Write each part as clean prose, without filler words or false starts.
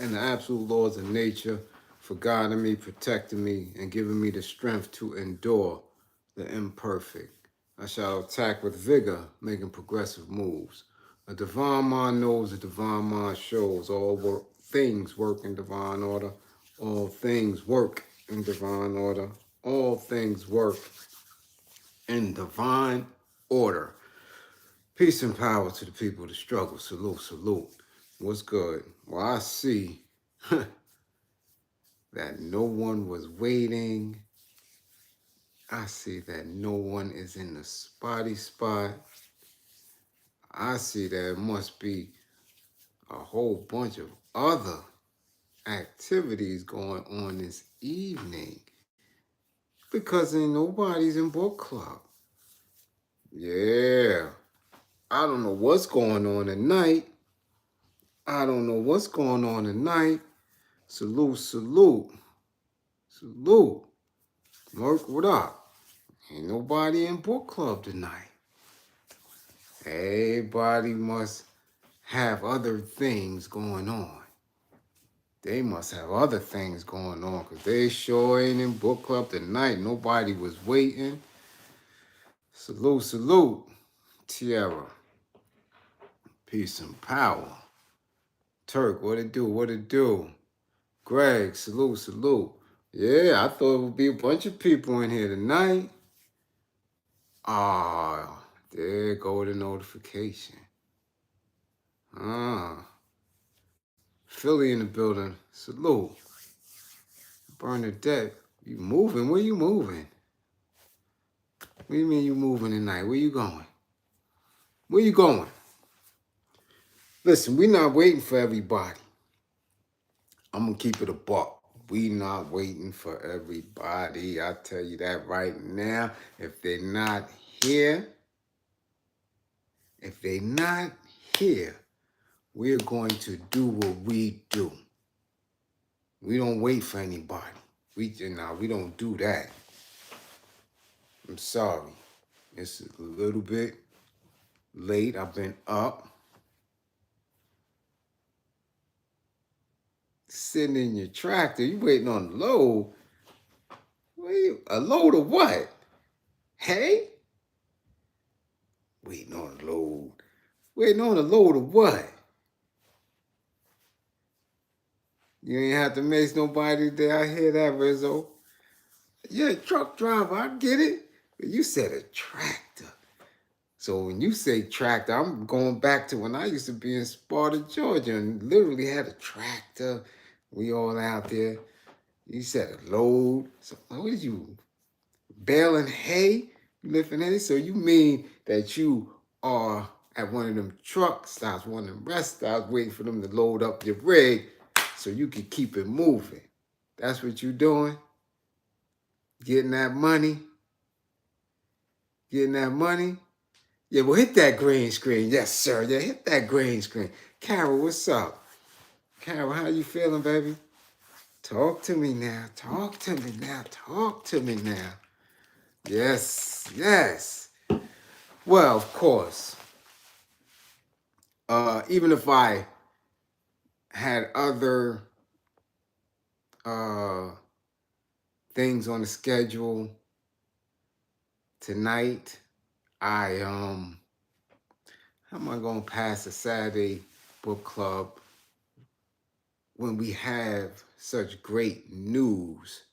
and the absolute laws of nature for guiding me, protecting me, and giving me the strength to endure the imperfect. I shall attack with vigor, making progressive moves. A divine mind knows, a divine mind shows. Things work in divine order. All things work in divine order. All things work in divine order. Peace and power to the people of the struggle. Salute, salute. What's good? Well, I see that no one was waiting. I see that no one is in the spotty spot. I see that it must be a whole bunch of other activities going on this evening because ain't nobody's in book club. Yeah. I don't know what's going on tonight. I don't know what's going on tonight. Salute, salute. Salute. Merc, what up? Ain't nobody in book club tonight. Everybody must have other things going on. They must have other things going on because they sure ain't in book club tonight. Nobody was waiting. Salute, salute. Tierra. Peace and power. Turk, what it do? What it do? Greg, salute, salute. Yeah, I thought it would be a bunch of people in here tonight. Ah, there go the notification. Philly in the building. Salute. Bernadette, you moving? Where you moving? What do you mean you moving tonight? Where you going? Where you going? Listen, we not waiting for everybody. I'm going to keep it a buck. We not waiting for everybody. I tell you that right now. If they're not here, we're going to do what we do. We don't wait for anybody. We don't do that. I'm sorry. It's a little bit late. I've been up. Sitting in your tractor. You waiting on the load. A load of what? Hey? Waiting on a load. Waiting on a load of what? You ain't have to make nobody there. I hear that, Rizzo. You're a truck driver. I get it. But you said a tractor. So when you say tractor, I'm going back to when I used to be in Sparta, Georgia, and literally had a tractor. We all out there. You said a load. So what did you, baling hay? You lifting hay? So you mean that you are at one of them truck stops, one of them rest stops, waiting for them to load up your rig so you can keep it moving. That's what you doing? Getting that money? Getting that money? Yeah, well, hit that green screen. Yes, sir. Yeah, hit that green screen. Carol, what's up? Carol, how you feeling, baby? Talk to me now. Talk to me now. Talk to me now. Yes, yes. Well, of course. Even if I had other things on the schedule tonight, how am I gonna pass a Saturday book club when we have such great news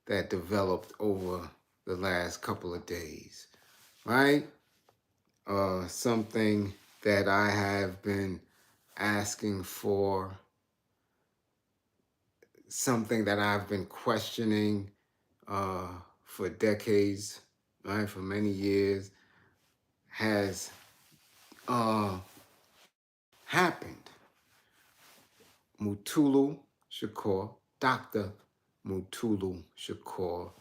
that developed over the last couple of days, right? Something that I have been asking for, something that I've been questioning for decades, right? For many years, has happened. Mutulu Shakur, Dr. Mutulu Shakur,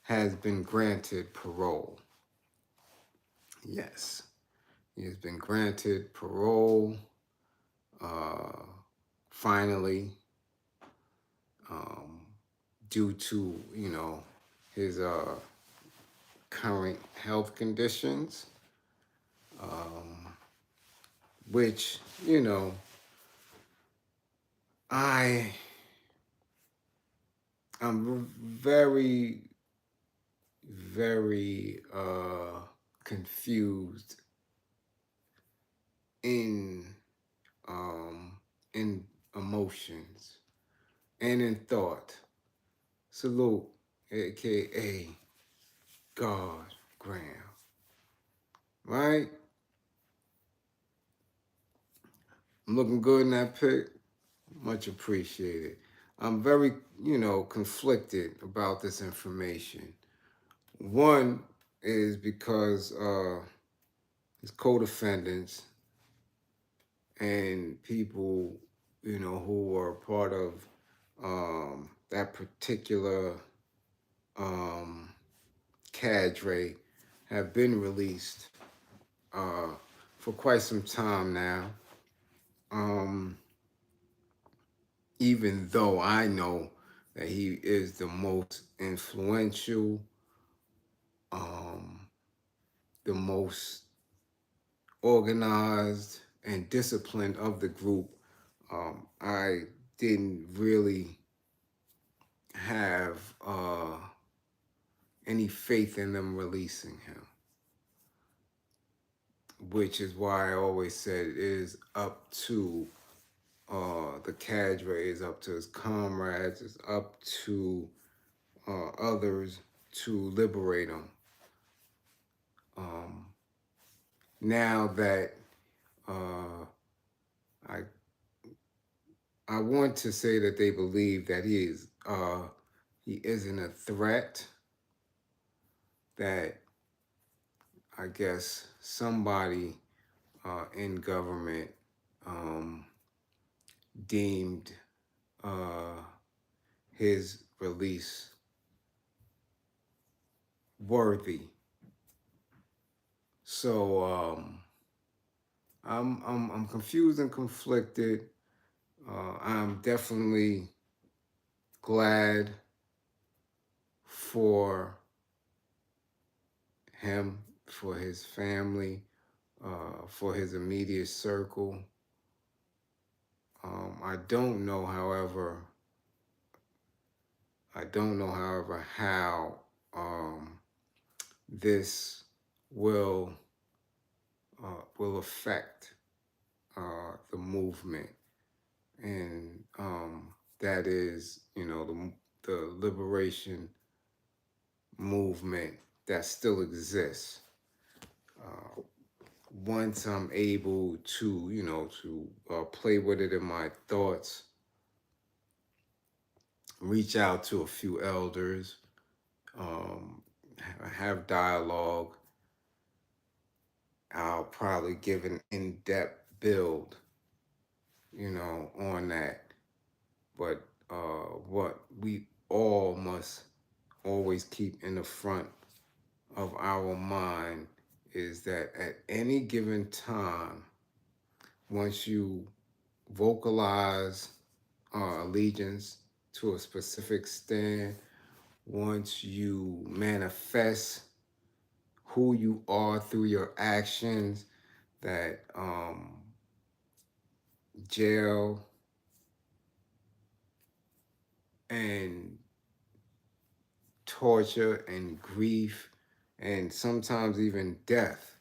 has been granted parole. Yes, he has been granted parole finally, due to, his current health conditions, which, I'm very, very confused in um, in emotions and in thought. Salute, aka God Graham. Right? I'm looking good in that pic. Much appreciated. I'm very, conflicted about this information. One is because his co-defendants and people, who are part of that particular um, cadre have been released uh, for quite some time now. Um, Even though I know that he is the most influential, um, the most organized and disciplined of the group, I didn't really have any faith in them releasing him, which is why I always said it is up to the cadre, is up to his comrades, is up to others to liberate him. Now that uh, I I want to say that they believe that he isn't a threat, that I guess somebody in government um, deemed uh, his release worthy. So I'm confused and conflicted. I'm definitely glad for him, for his family, for his immediate circle. I don't know, however, how this will affect the movement, and that is, the liberation movement that still exists. Once I'm able to, play with it in my thoughts, reach out to a few elders, have dialogue, I'll probably give an in-depth build, on that. But what we all must always keep in the front of our mind is that at any given time, once you vocalize allegiance to a specific stand, once you manifest who you are through your actions, that jail and torture and grief and sometimes even death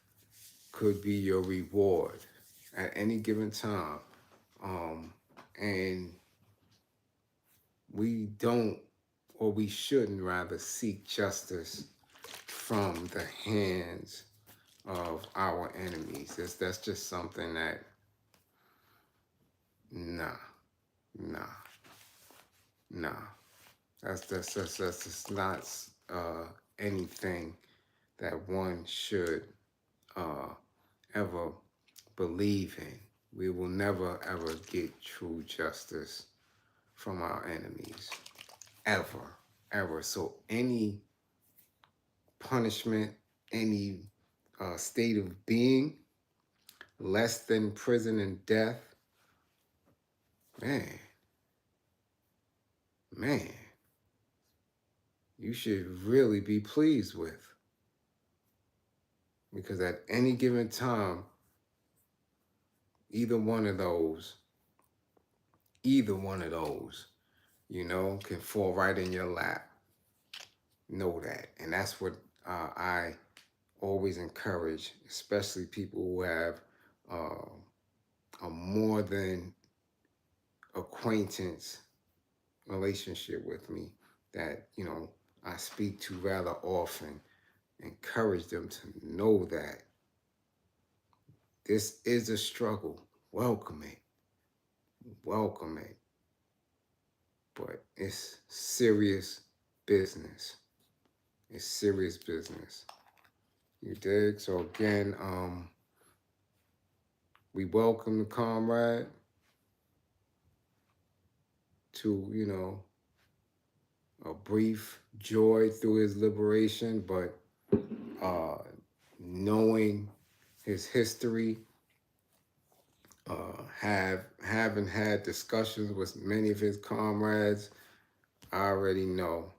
could be your reward at any given time. And we don't, or we shouldn't rather, seek justice from the hands of our enemies. That's just something that, nah, nah, nah. That's just not anything that one should ever believe in. We will never ever get true justice from our enemies, ever, ever. So any punishment, any state of being less than prison and death, man, man, you should really be pleased with. Because at any given time, either one of those either one of those, can fall right in your lap. Know that. And that's what I always encourage, especially people who have a more than acquaintance relationship with me that, I speak to rather often. Encourage them to know that this is a struggle. Welcome it. Welcome it. But it's serious business. It's serious business. You dig? So again, we welcome the comrade to, a brief joy through his liberation, but knowing his history, having had discussions with many of his comrades, I already know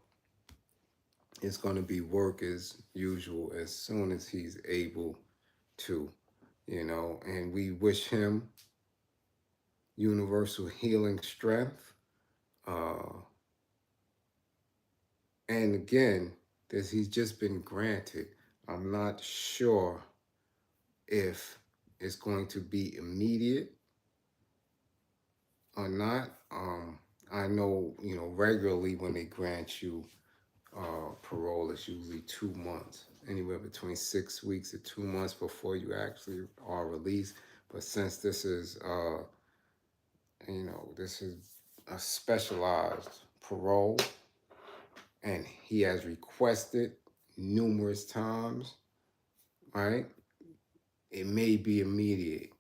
it's going to be work as usual as soon as he's able to, and we wish him universal healing strength. And again, this he's just been granted. I'm not sure if it's going to be immediate or not. I know, regularly when they grant you parole, it's usually 2 months, anywhere between 6 weeks to 2 months before you actually are released. But since this is, this is a specialized parole, and he has requested numerous times, right? It may be immediate.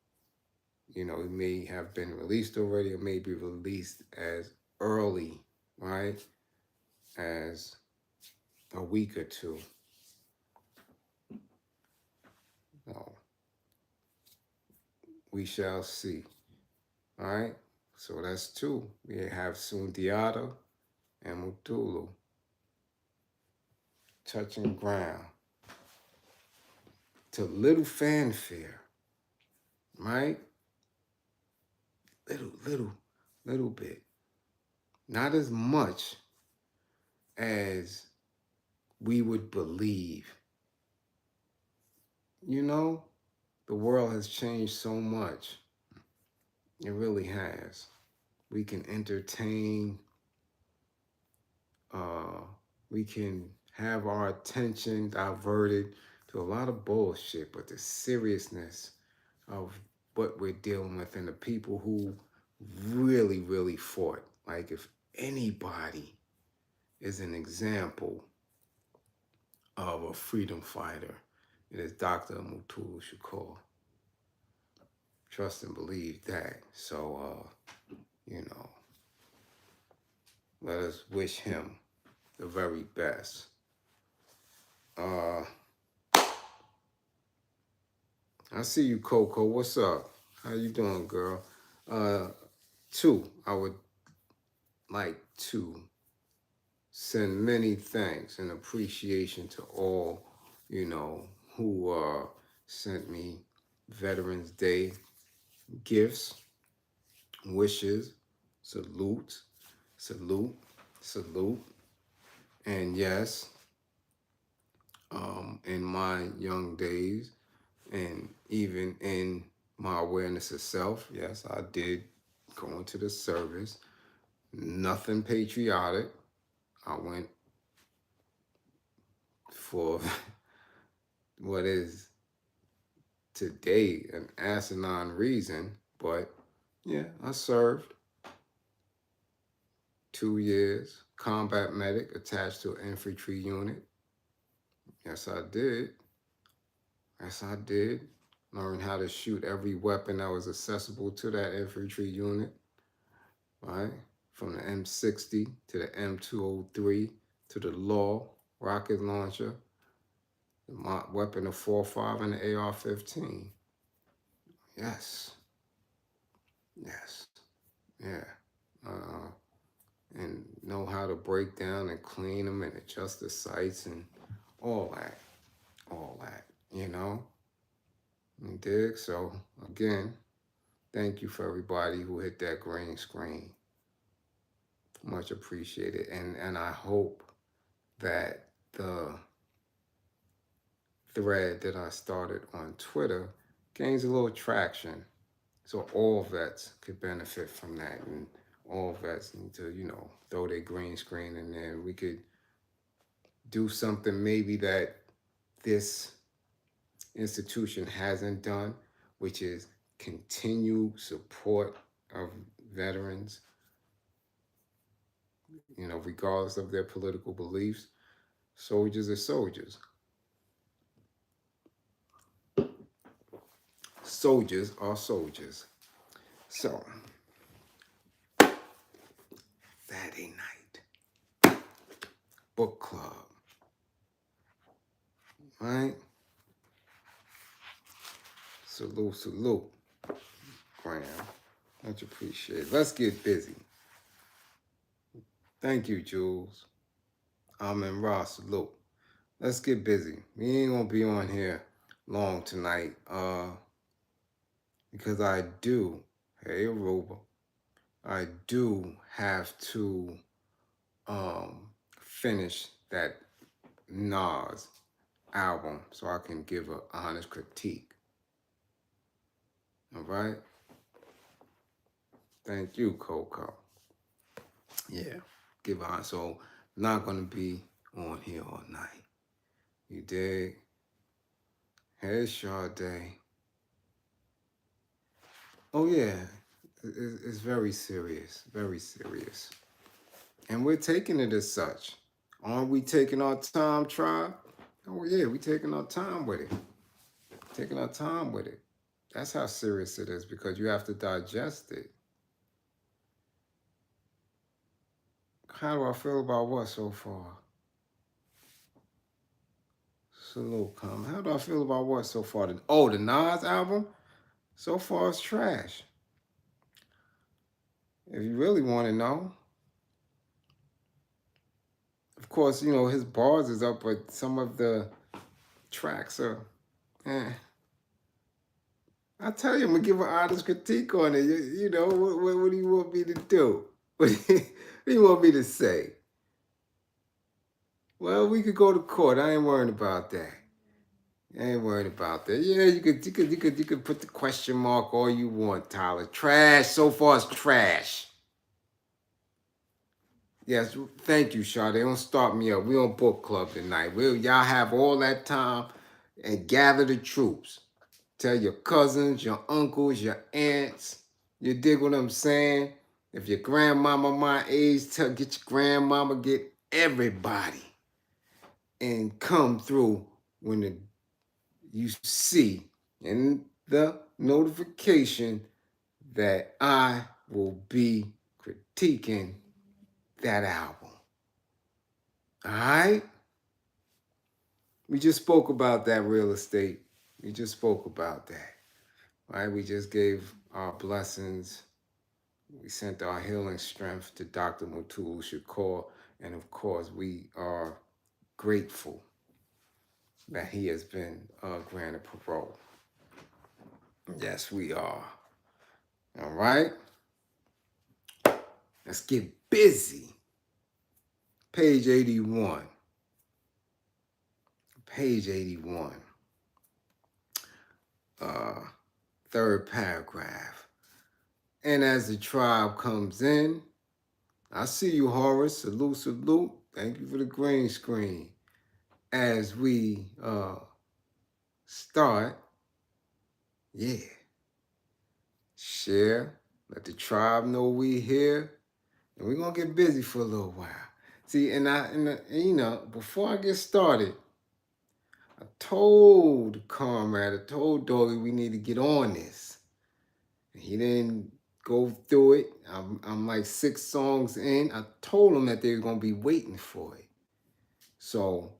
He may have been released already, or may be released as early, right, as a week or two. No. We shall see. All right? So that's two. We have sundiata and Mutulu. Touching ground. To little fanfare. Right? Little bit. Not as much as we would believe. The world has changed so much. It really has. We can entertain. We can have our attention diverted to a lot of bullshit, but the seriousness of what we're dealing with and the people who really, really fought. Like if anybody is an example of a freedom fighter, it is Dr. Mutulu Shakur. Trust and believe that. So, let us wish him the very best. I see you, Coco. What's up? How you doing, girl? Two, I would like to send many thanks and appreciation to all, who sent me Veterans Day gifts, wishes, salute. And yes, in my young days, and even in my awareness of self, yes, I did go into the service. Nothing patriotic. I went for what is today an asinine reason, but yeah, I served 2 years, combat medic attached to an infantry unit. Yes, I did. Learned how to shoot every weapon that was accessible to that infantry unit, right? From the M60 to the M203 to the Law rocket launcher, the weapon of 4.5 and the AR-15. Yes. Yeah. And know how to break down and clean them and adjust the sights and all that. You dig? So again, thank you for everybody who hit that green screen. Much appreciated. And I hope that the thread that I started on Twitter gains a little traction. So all vets could benefit from that. And all vets need to, throw their green screen in there. We could do something maybe that this institution hasn't done, which is continue support of veterans, regardless of their political beliefs. Soldiers are soldiers. Soldiers are soldiers. So, Saturday night, book club, right? Salute, salute, Graham. Much appreciated. Let's get busy. Thank you, Jules. I'm in Ross, salute. Let's get busy. We ain't gonna be on here long tonight, because I do, hey Aruba, I do have to finish that Nas album so I can give an honest critique. All right? Thank you, Coco. Yeah, give on. So, not gonna be on here all night. You dig? Hey, Sade. Oh yeah, it's very serious, very serious. And we're taking it as such. Aren't we taking our time, tribe? Oh yeah, we taking our time with it. Taking our time with it. That's how serious it is, because you have to digest it. How do I feel about what so far? Salute, comment. How do I feel about what so far? The Nas album? So far it's trash. If you really want to know. Of course, his bars is up, but some of the tracks are, I tell you, I'm going to give an honest critique on it. What do you want me to do? What do you want me to say? Well, we could go to court. I ain't worried about that. Yeah, you could put the question mark all you want, Tyler. Trash. So far, it's trash. Yes, thank you, Sade. Don't start me up. We on book club tonight. Y'all have all that time and gather the troops. Tell your cousins, your uncles, your aunts. You dig what I'm saying? If your grandmama my age, get your grandmama, get everybody. And come through when you see in the notification that I will be critiquing that album. All right? We just spoke about that real estate. We just spoke about that. Right? We just gave our blessings. We sent our healing strength to Dr. Mutulu Shakur. And of course, we are grateful that he has been granted parole. Yes, we are. All right? Let's get busy. Page 81. Page 81. Third paragraph. And as the tribe comes in, I see you, Horace. Salute, salute. Thank you for the green screen. As we start, share. Let the tribe know we here. And we're going to get busy for a little while. See, before I get started, I told Comrade, I told Doggy we need to get on this. And he didn't go through it. I'm like 6 songs in. I told him that they were going to be waiting for it. So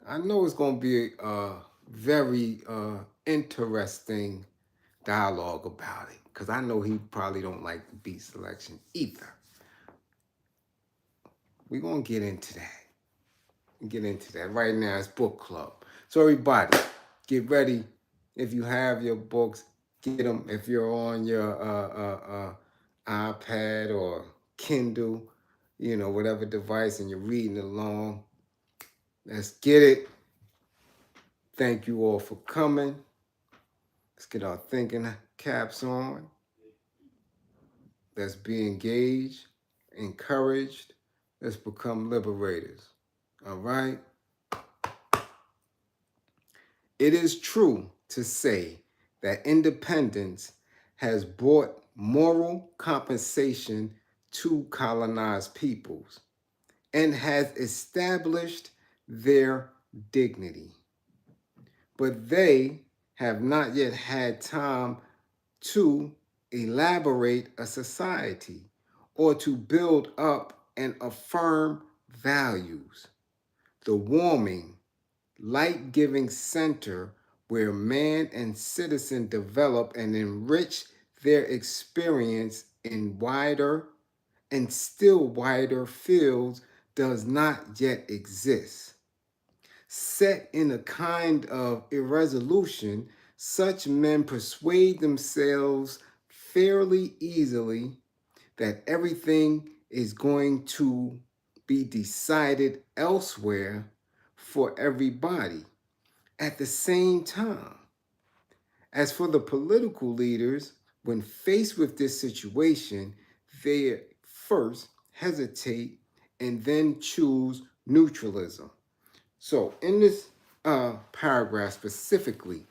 I know it's going to be a very interesting dialogue about it, because I know he probably don't like the beat selection either. We're going to get into that. Right now, it's book club. So everybody, get ready. If you have your books, get them. If you're on your iPad or Kindle, whatever device, and you're reading along. Let's get it. Thank you all for coming. Let's get our thinking caps on. Let's be engaged, encouraged. Let's become liberators. All right? It is true to say that independence has brought moral compensation to colonized peoples and has established their dignity. But they have not yet had time to elaborate a society or to build up and affirm values. The warming, light-giving center where man and citizen develop and enrich their experience in wider and still wider fields does not yet exist. Set in a kind of irresolution, such men persuade themselves fairly easily that everything is going to be decided elsewhere for everybody at the same time. As for the political leaders, when faced with this situation, they first hesitate and then choose neutralism. So, in this paragraph specifically,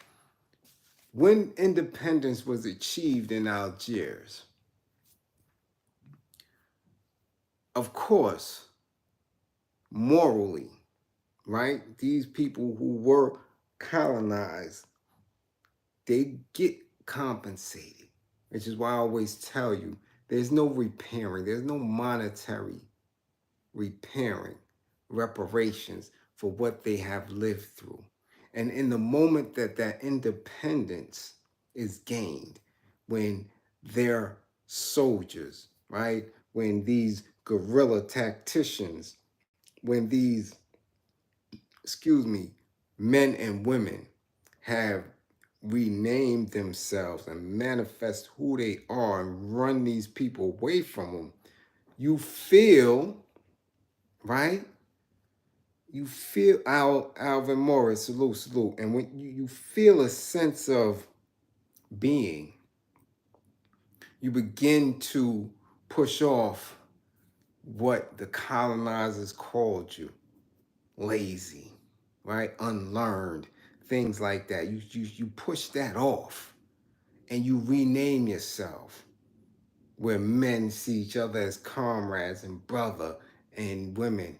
when independence was achieved in Algiers, of course, morally, right? These people who were colonized, they get compensated, which is why I always tell you there's no repairing, there's no monetary repairing, reparations for what they have lived through. And in the moment that that independence is gained, when their soldiers, right, when these guerrilla tacticians, when these, men and women have renamed themselves and manifest who they are and run these people away from them, you feel, right? You feel Alvin Morris, salute. And when you feel a sense of being, you begin to push off what the colonizers called you, lazy, right? Unlearned, things like that. You push that off and you rename yourself where men see each other as comrades and brother, and women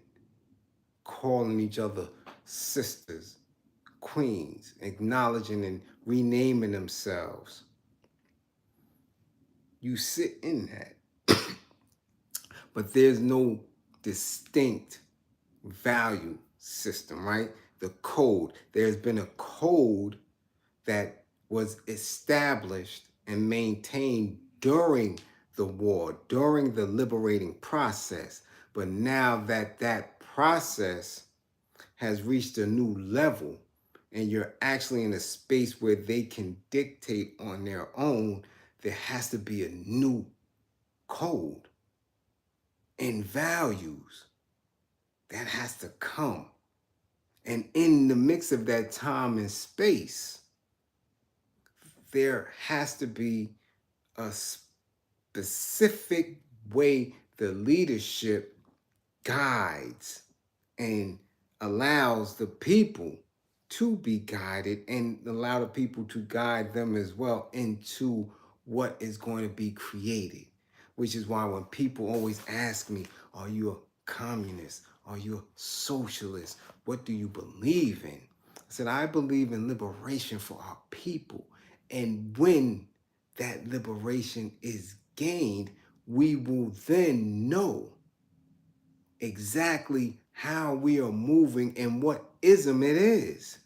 calling each other sisters, queens, acknowledging and renaming themselves. You sit in that, but there's no distinct value system, right? The code, there's been a code that was established and maintained during the war, during the liberating process. But now that that process has reached a new level and you're actually in a space where they can dictate on their own, there has to be a new code and values that has to come. And in the mix of that time and space, there has to be a specific way the leadership guides and allows the people to be guided and allow the people to guide them as well into what is going to be created. Which is why when people always ask me, are you a communist? Are you a socialist? What do you believe in? I said, I believe in liberation for our people. And when that liberation is gained, we will then know exactly how we are moving and what ism it is.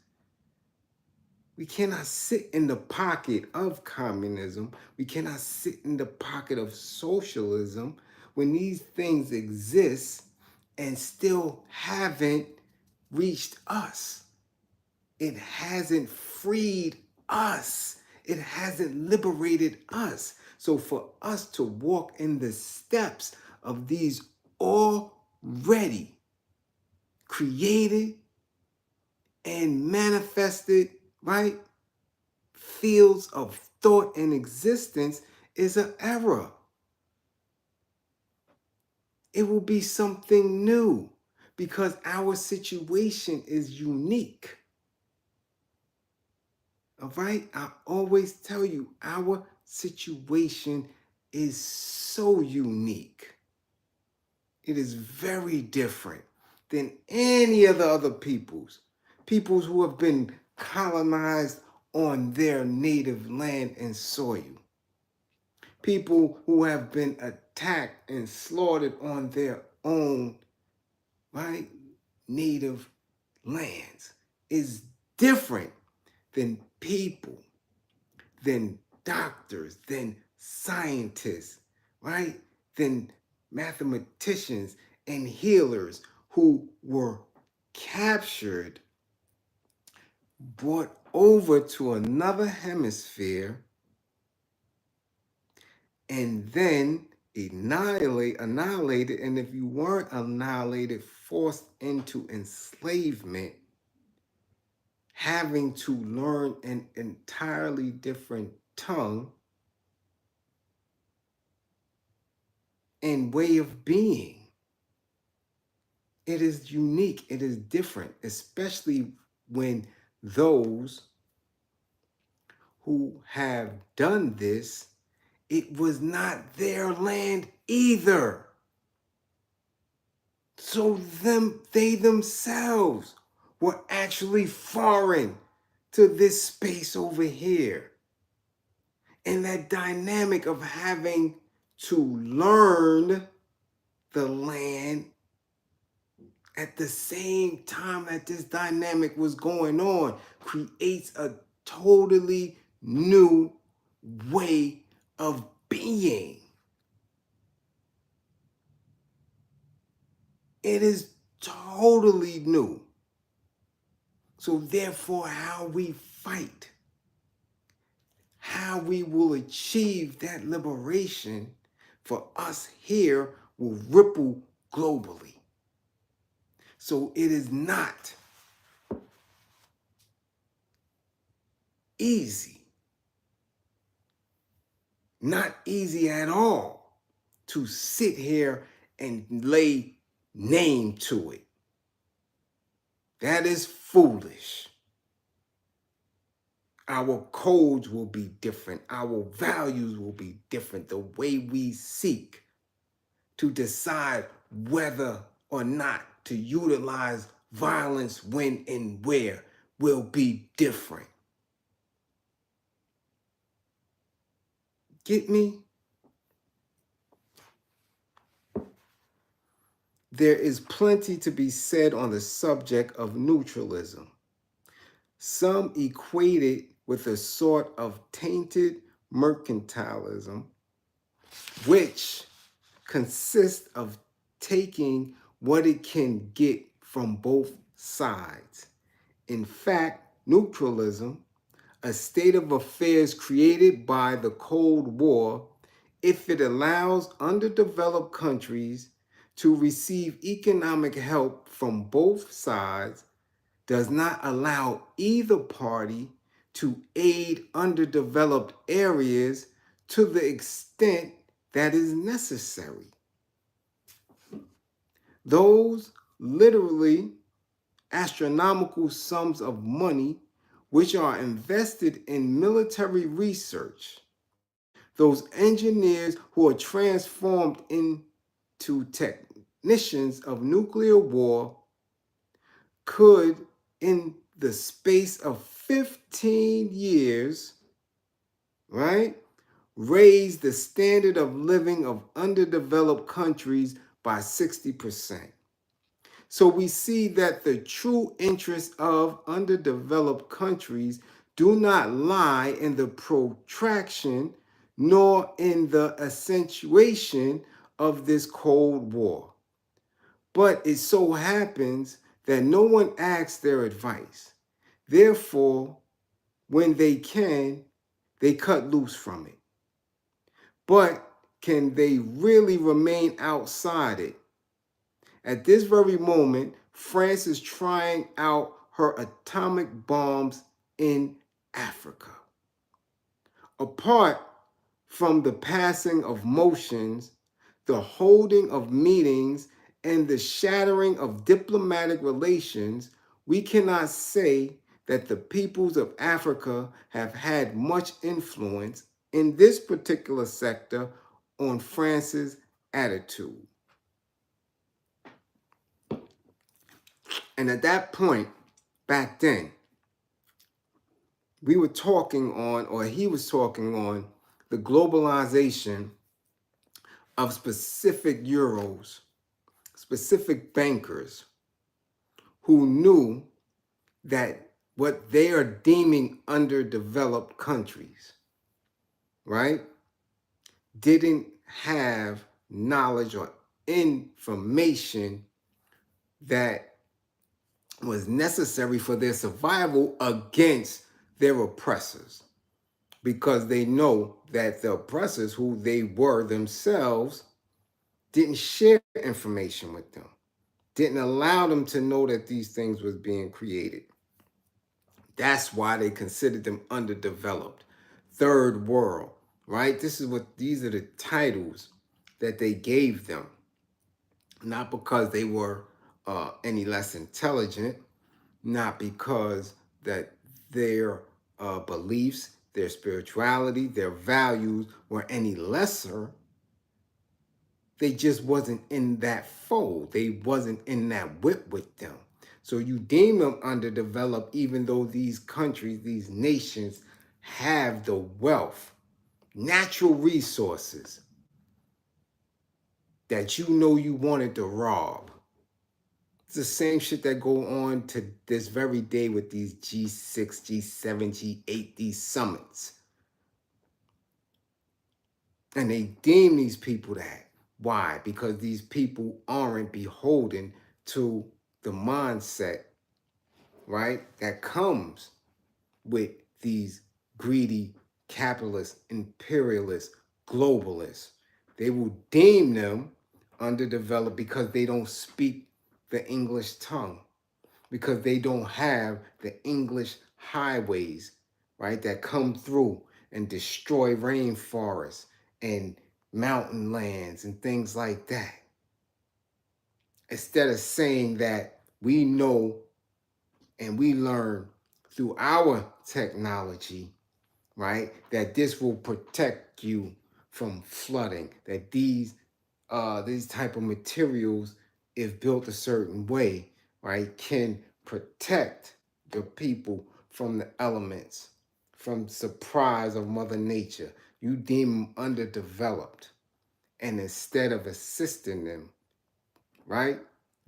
We cannot sit in the pocket of communism. We cannot sit in the pocket of socialism when these things exist and still haven't reached us. It hasn't freed us. It hasn't liberated us. So for us to walk in the steps of these already created and manifested, right, fields of thought and existence is an error. It will be something new because our situation is unique. All right? I always tell you, our situation is so unique. It is very different than any of the other peoples who have been colonized on their native land and soil. People who have been attacked and slaughtered on their own, right, native lands is different than people, than doctors, than scientists, right, than mathematicians and healers who were captured, brought over to another hemisphere, and then annihilated, and if you weren't annihilated, forced into enslavement, having to learn an entirely different tongue and way of being. It is unique, it is different, especially when those who have done this, it was not their land either. So they themselves were actually foreign to this space over here. And that dynamic of having to learn the land at the same time that this dynamic was going on creates a totally new way of being. It is totally new. So therefore, how we fight, how we will achieve that liberation for us here will ripple globally. So it is not easy, not easy at all to sit here and lay name to it. That is foolish. Our codes will be different. Our values will be different. The way we seek to decide whether or not to utilize violence when and where will be different. Get me? There is plenty to be said on the subject of neutralism. Some equate it with a sort of tainted mercantilism, which consists of taking what it can get from both sides. In fact, neutralism, a state of affairs created by the Cold War, if it allows underdeveloped countries to receive economic help from both sides, does not allow either party to aid underdeveloped areas to the extent that is necessary. Those literally astronomical sums of money which are invested in military research, those engineers who are transformed into technicians of nuclear war, could, in the space of 15 years, right, raise the standard of living of underdeveloped countries by 60%. So we see that the true interests of underdeveloped countries do not lie in the protraction nor in the accentuation of this Cold War. But it so happens that no one asks their advice. Therefore, when they can, they cut loose from it. But can they really remain outside it? At this very moment, France is trying out her atomic bombs in Africa. Apart from the passing of motions, the holding of meetings, and the shattering of diplomatic relations, we cannot say that the peoples of Africa have had much influence in this particular sector on France's attitude. And at that point, back then, we were talking on, or he was talking on, the globalization of specific Euros, specific bankers who knew that what they are deeming underdeveloped countries, right, didn't have knowledge or information that was necessary for their survival against their oppressors, because they know that the oppressors, who they were themselves, didn't share information with them, didn't allow them to know that these things was being created. That's why they considered them underdeveloped, third world, right? These are the titles that they gave them, not because they were any less intelligent, not because that their beliefs, their spirituality, their values were any lesser. They just wasn't in that fold. They wasn't in that whip with them. So you deem them underdeveloped, even though these countries, these nations have the wealth, natural resources that you know you wanted to rob. It's the same shit that go on to this very day with these G6, G7, G8, these summits. And they deem these people that. Why? Because these people aren't beholden to the mindset, right, that comes with these greedy capitalist, imperialist, globalists. They will deem them underdeveloped because they don't speak the English tongue, because they don't have the English highways, right, that come through and destroy rainforests and mountain lands and things like that. Instead of saying that we know and we learn through our technology, right, that this will protect you from flooding, that these type of materials, if built a certain way, right, can protect the people from the elements, from surprise of Mother Nature. You deem them underdeveloped. And instead of assisting them, right,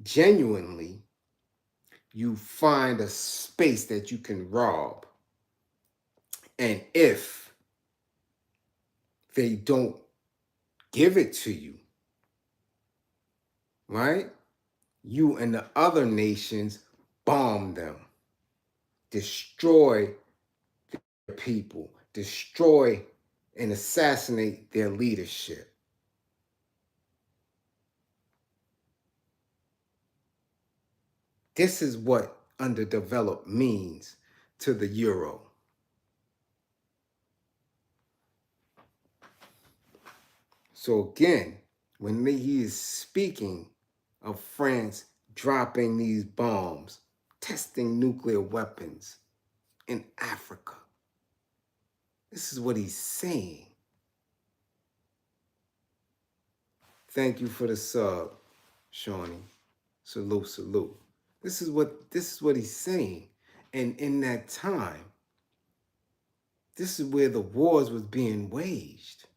genuinely, you find a space that you can rob. And if they don't give it to you, right, you and the other nations bomb them, destroy their people, destroy and assassinate their leadership. This is what underdeveloped means to the Euro. So again, when he is speaking of France dropping these bombs, testing nuclear weapons in Africa, this is what he's saying. Thank you for the sub, Shawnee. Salute, salute. This is what he's saying. And in that time, this is where the wars was being waged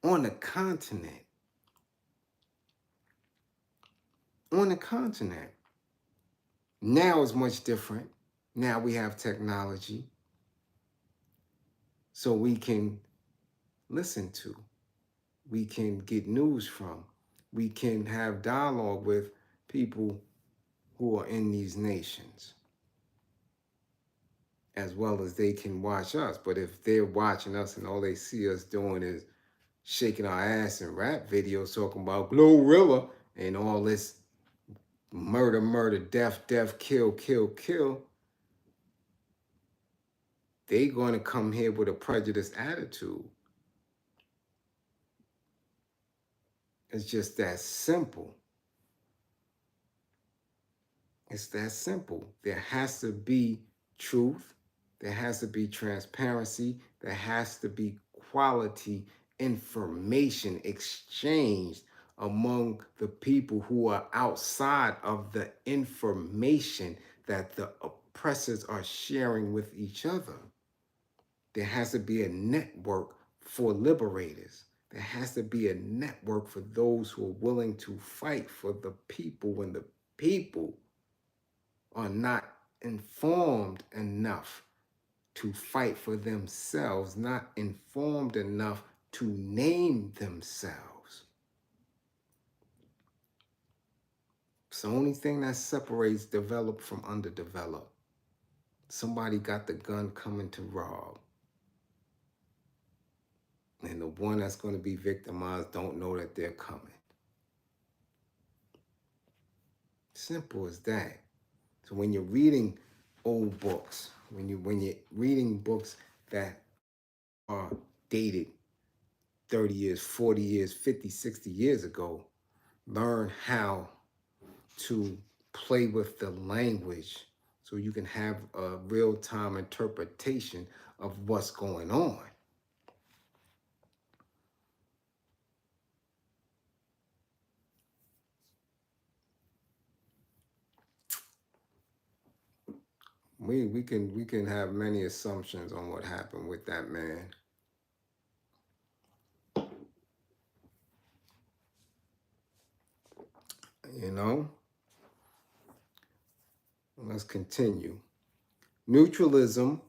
on the continent. On the continent. Now it's much different. Now we have technology. So we can listen to. We can get news from. We can have dialogue with people who are in these nations, as well as they can watch us. But if they're watching us and all they see us doing is shaking our ass in rap videos talking about Glorilla and all this murder, murder, death, death, kill, kill, kill, they going to come here with a prejudiced attitude. It's just that simple. It's that simple. There has to be truth. There has to be transparency. There has to be quality information exchanged among the people who are outside of the information that the oppressors are sharing with each other. There has to be a network for liberators. There has to be a network for those who are willing to fight for the people when the people are not informed enough to fight for themselves, not informed enough to name themselves. It's the only thing that separates developed from underdeveloped. Somebody got the gun coming to rob. And the one that's going to be victimized don't know that they're coming. Simple as that. So when you're reading old books, when you're reading books that are dated 30 years, 40 years, 50, 60 years ago, learn how to play with the language so you can have a real-time interpretation of what's going on. We can have many assumptions on what happened with that man. You know? Let's continue. Neutralism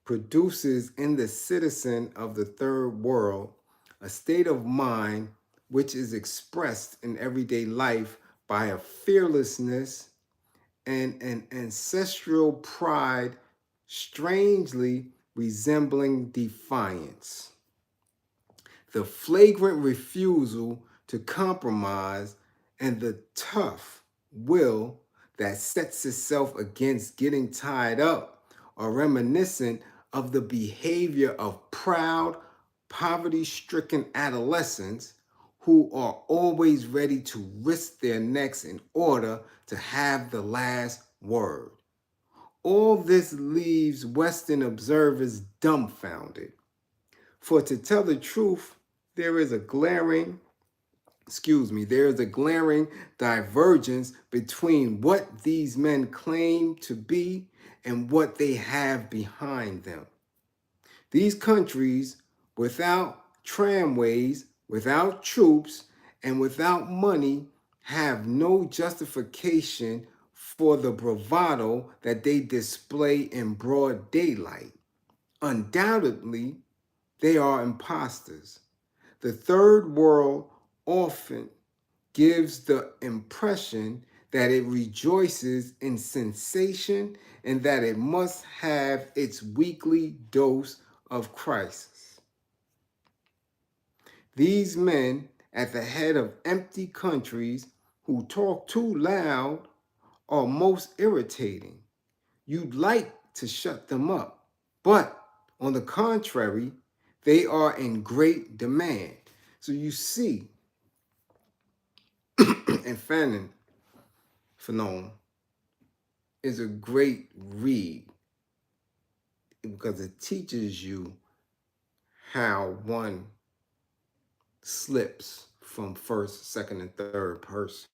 produces in the citizen of the third world a state of mind which is expressed in everyday life by a fearlessness and an ancestral pride strangely resembling defiance. The flagrant refusal to compromise and the tough will that sets itself against getting tied up are reminiscent of the behavior of proud, poverty-stricken adolescents who are always ready to risk their necks in order to have the last word. All this leaves Western observers dumbfounded. For to tell the truth, there is a glaring divergence between what these men claim to be and what they have behind them. These countries, without tramways, without troops, and without money, have no justification for the bravado that they display in broad daylight. Undoubtedly, they are imposters. The third world often gives the impression that it rejoices in sensation and that it must have its weekly dose of crisis. These men at the head of empty countries who talk too loud are most irritating. You'd like to shut them up, but on the contrary, they are in great demand. So you see, and Fanon is a great read because it teaches you how one slips from first, second, and third person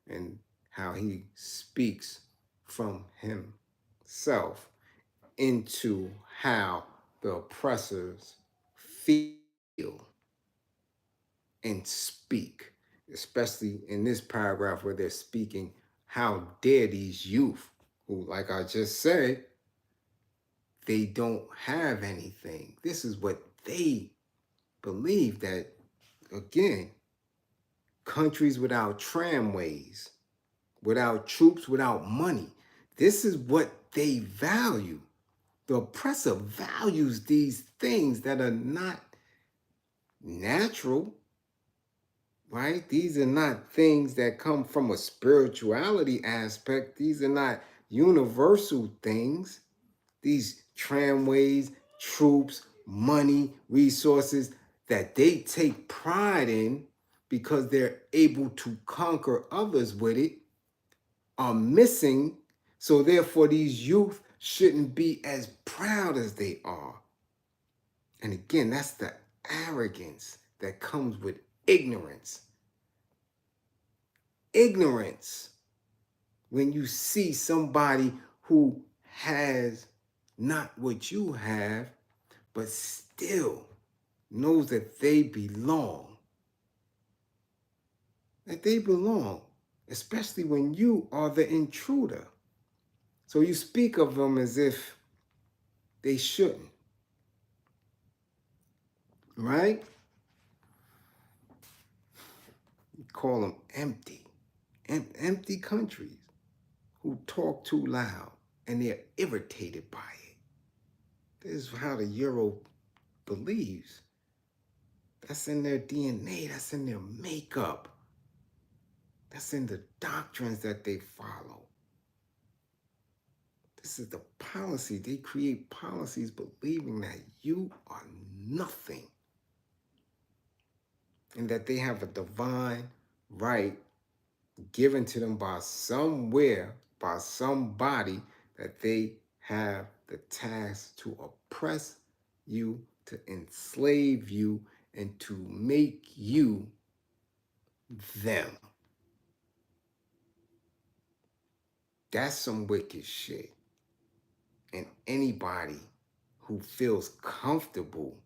and how he speaks from himself into how the oppressors feel and speak, especially in this paragraph where they're speaking, how dare these youth who, like I just said, they don't have anything. This is what they believe, that, again, countries without tramways, without troops, without money, this is what they value. The oppressor values these things that are not natural. right? These are not things that come from a spirituality aspect. These are not universal things. These tramways, troops, money, resources that they take pride in because they're able to conquer others with it are missing. So therefore, these youth shouldn't be as proud as they are. And again, that's the arrogance that comes with ignorance. Ignorance. When you see somebody who has not what you have, but still knows that they belong. That they belong, especially when you are the intruder. So you speak of them as if they shouldn't, right? You call them empty, empty countries who talk too loud and they're irritated by it. This is how the Euro believes. That's in their DNA, that's in their makeup, that's in the doctrines that they follow. This is the policy. They create policies believing that you are nothing and that they have a divine right given to them by somewhere, by somebody, that they have the task to oppress you, to enslave you, and to make you them. That's some wicked shit. And anybody who feels comfortable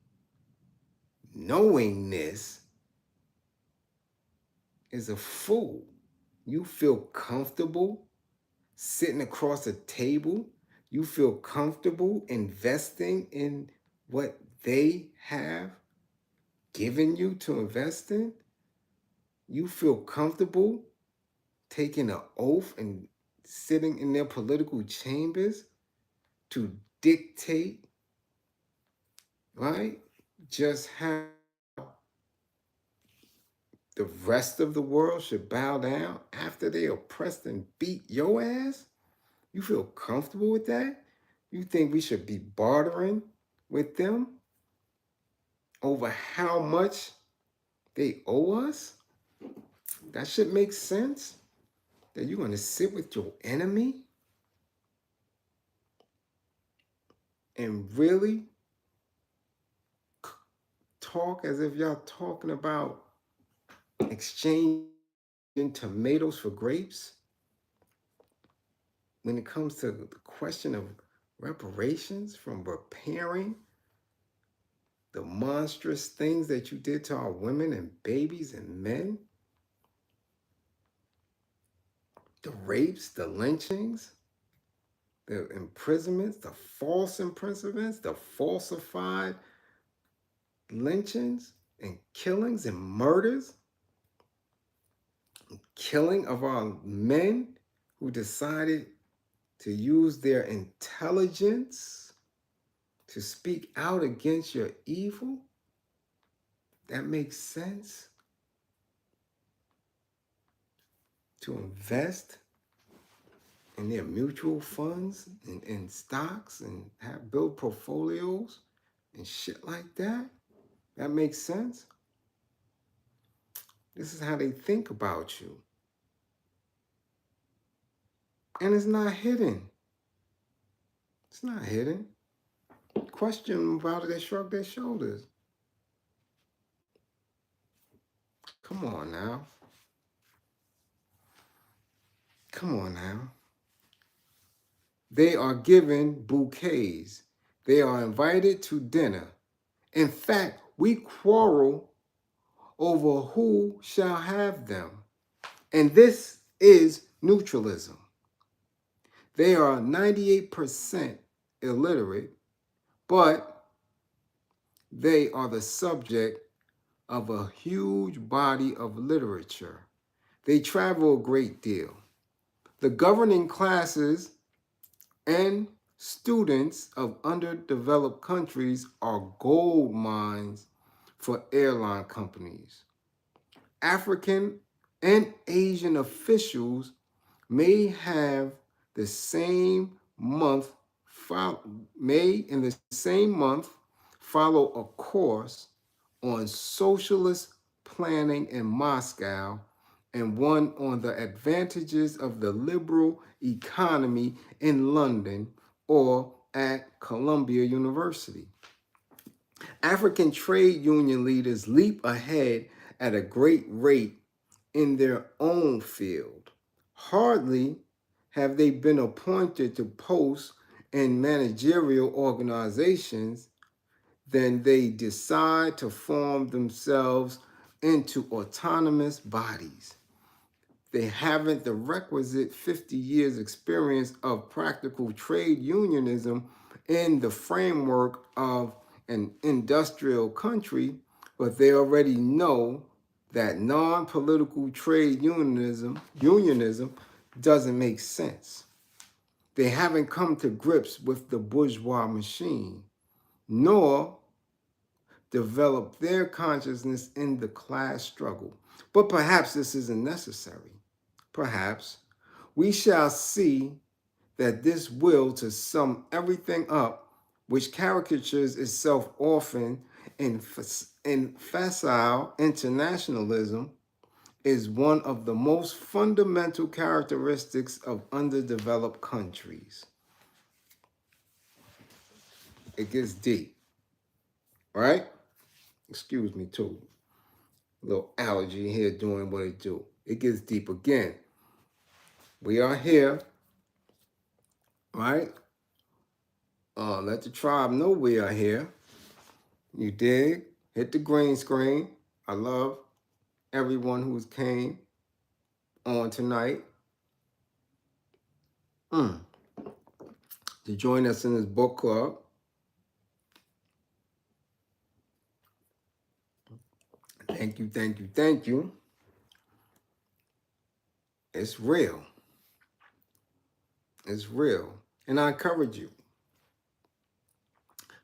knowing this is a fool. You feel comfortable sitting across a table. You feel comfortable investing in what they have given you to invest in. You feel comfortable taking an oath and sitting in their political chambers to dictate, right? Just how the rest of the world should bow down after they oppressed and beat your ass? You feel comfortable with that? You think we should be bartering with them over how much they owe us? That should make sense. That you're going to sit with your enemy and really talk as if y'all talking about exchanging tomatoes for grapes? When it comes to the question of reparations from repairing the monstrous things that you did to our women and babies and men, the rapes, the lynchings, the imprisonments, the false imprisonments, the falsified lynchings and killings and murders, and killing of our men who decided to use their intelligence to speak out against your evil. That makes sense. To invest in their mutual funds and stocks and build portfolios and shit like that. That makes sense. This is how they think about you. And it's not hidden. It's not hidden. Question them about it, they shrug their shoulders. Come on now. Come on now. They are given bouquets. They are invited to dinner. In fact, we quarrel over who shall have them. And this is neutralism. They are 98% illiterate, but they are the subject of a huge body of literature. They travel a great deal. The governing classes and students of underdeveloped countries are gold mines for airline companies. African and Asian officials may have the same month may in the same month follow a course on socialist planning in Moscow and one on the advantages of the liberal economy in London or at Columbia University. African trade union leaders leap ahead at a great rate in their own field. Hardly have they been appointed to posts in managerial organizations than they decide to form themselves into autonomous bodies. They haven't the requisite 50 years experience of practical trade unionism in the framework of an industrial country, but they already know that non-political trade unionism doesn't make sense. They haven't come to grips with the bourgeois machine, nor developed their consciousness in the class struggle. But perhaps this isn't necessary. Perhaps we shall see that this will to sum everything up, which caricatures itself often in facile internationalism, is one of the most fundamental characteristics of underdeveloped countries. It gets deep, right? Excuse me too. A little allergy here doing what it do. It gets deep again. We are here, right? Let the tribe know we are here. You dig? Hit the green screen. I love everyone who's came on tonight to join us in this book club. Thank you, thank you, thank you. It's real. It's real. And I encourage you,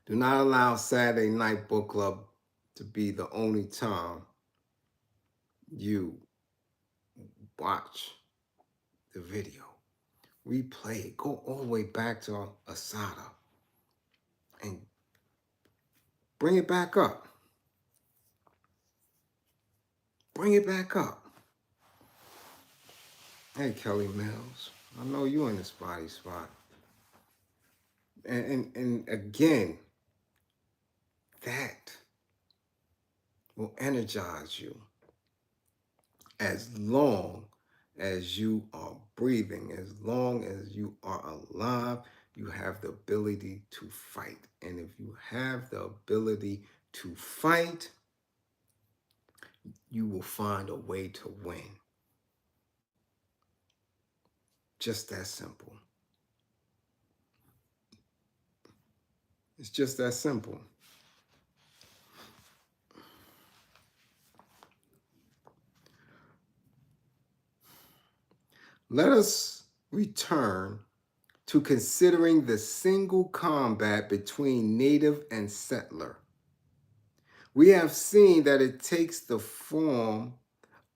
do not allow Saturday night book club to be the only time you watch the video. Replay it. Go all the way back to Asada and bring it back up. Bring it back up. Hey, Kelly Mills, I know you in the spotty spot. And again, that will energize you as long as you are breathing, as long as you are alive, you have the ability to fight. And if you have the ability to fight, you will find a way to win. Just that simple. It's just that simple. Let us return to considering the single combat between native and settler. We have seen that it takes the form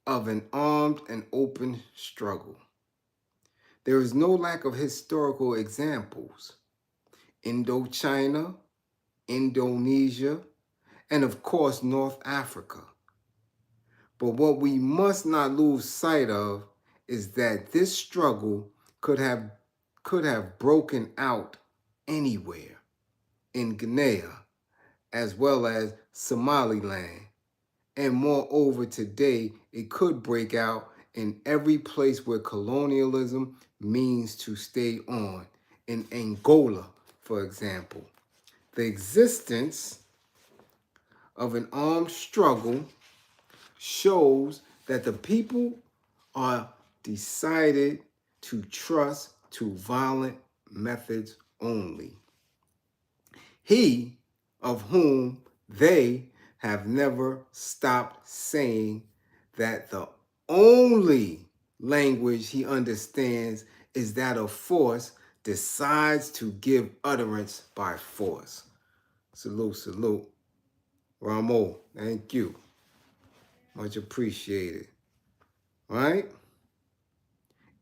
of an armed and open struggle. There is no lack of historical examples. Indochina, Indonesia, and of course, North Africa. But what we must not lose sight of is that this struggle could have broken out anywhere in Guinea, as well as Somaliland. And moreover, today, it could break out in every place where colonialism means to stay on. In Angola, for example, the existence of an armed struggle shows that the people are decided to trust to violent methods only. He of whom they have never stopped saying that the only language he understands is that of force, decides to give utterance by force. Salute, salute. Ramo, thank you. Much appreciated. Right?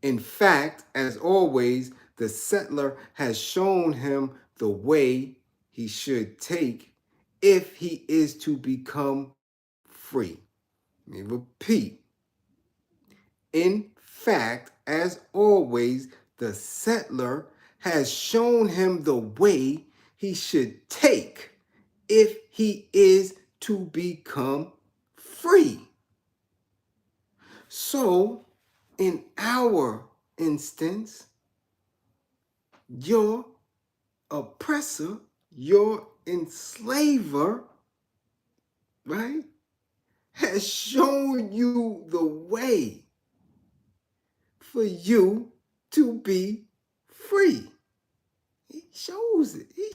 In fact, as always, the settler has shown him the way he should take if he is to become free. Let me repeat. In fact, as always, the settler has shown him the way he should take if he is to become free. So, in our instance, your oppressor, your enslaver, right, has shown you the way for you to be free. He shows it. He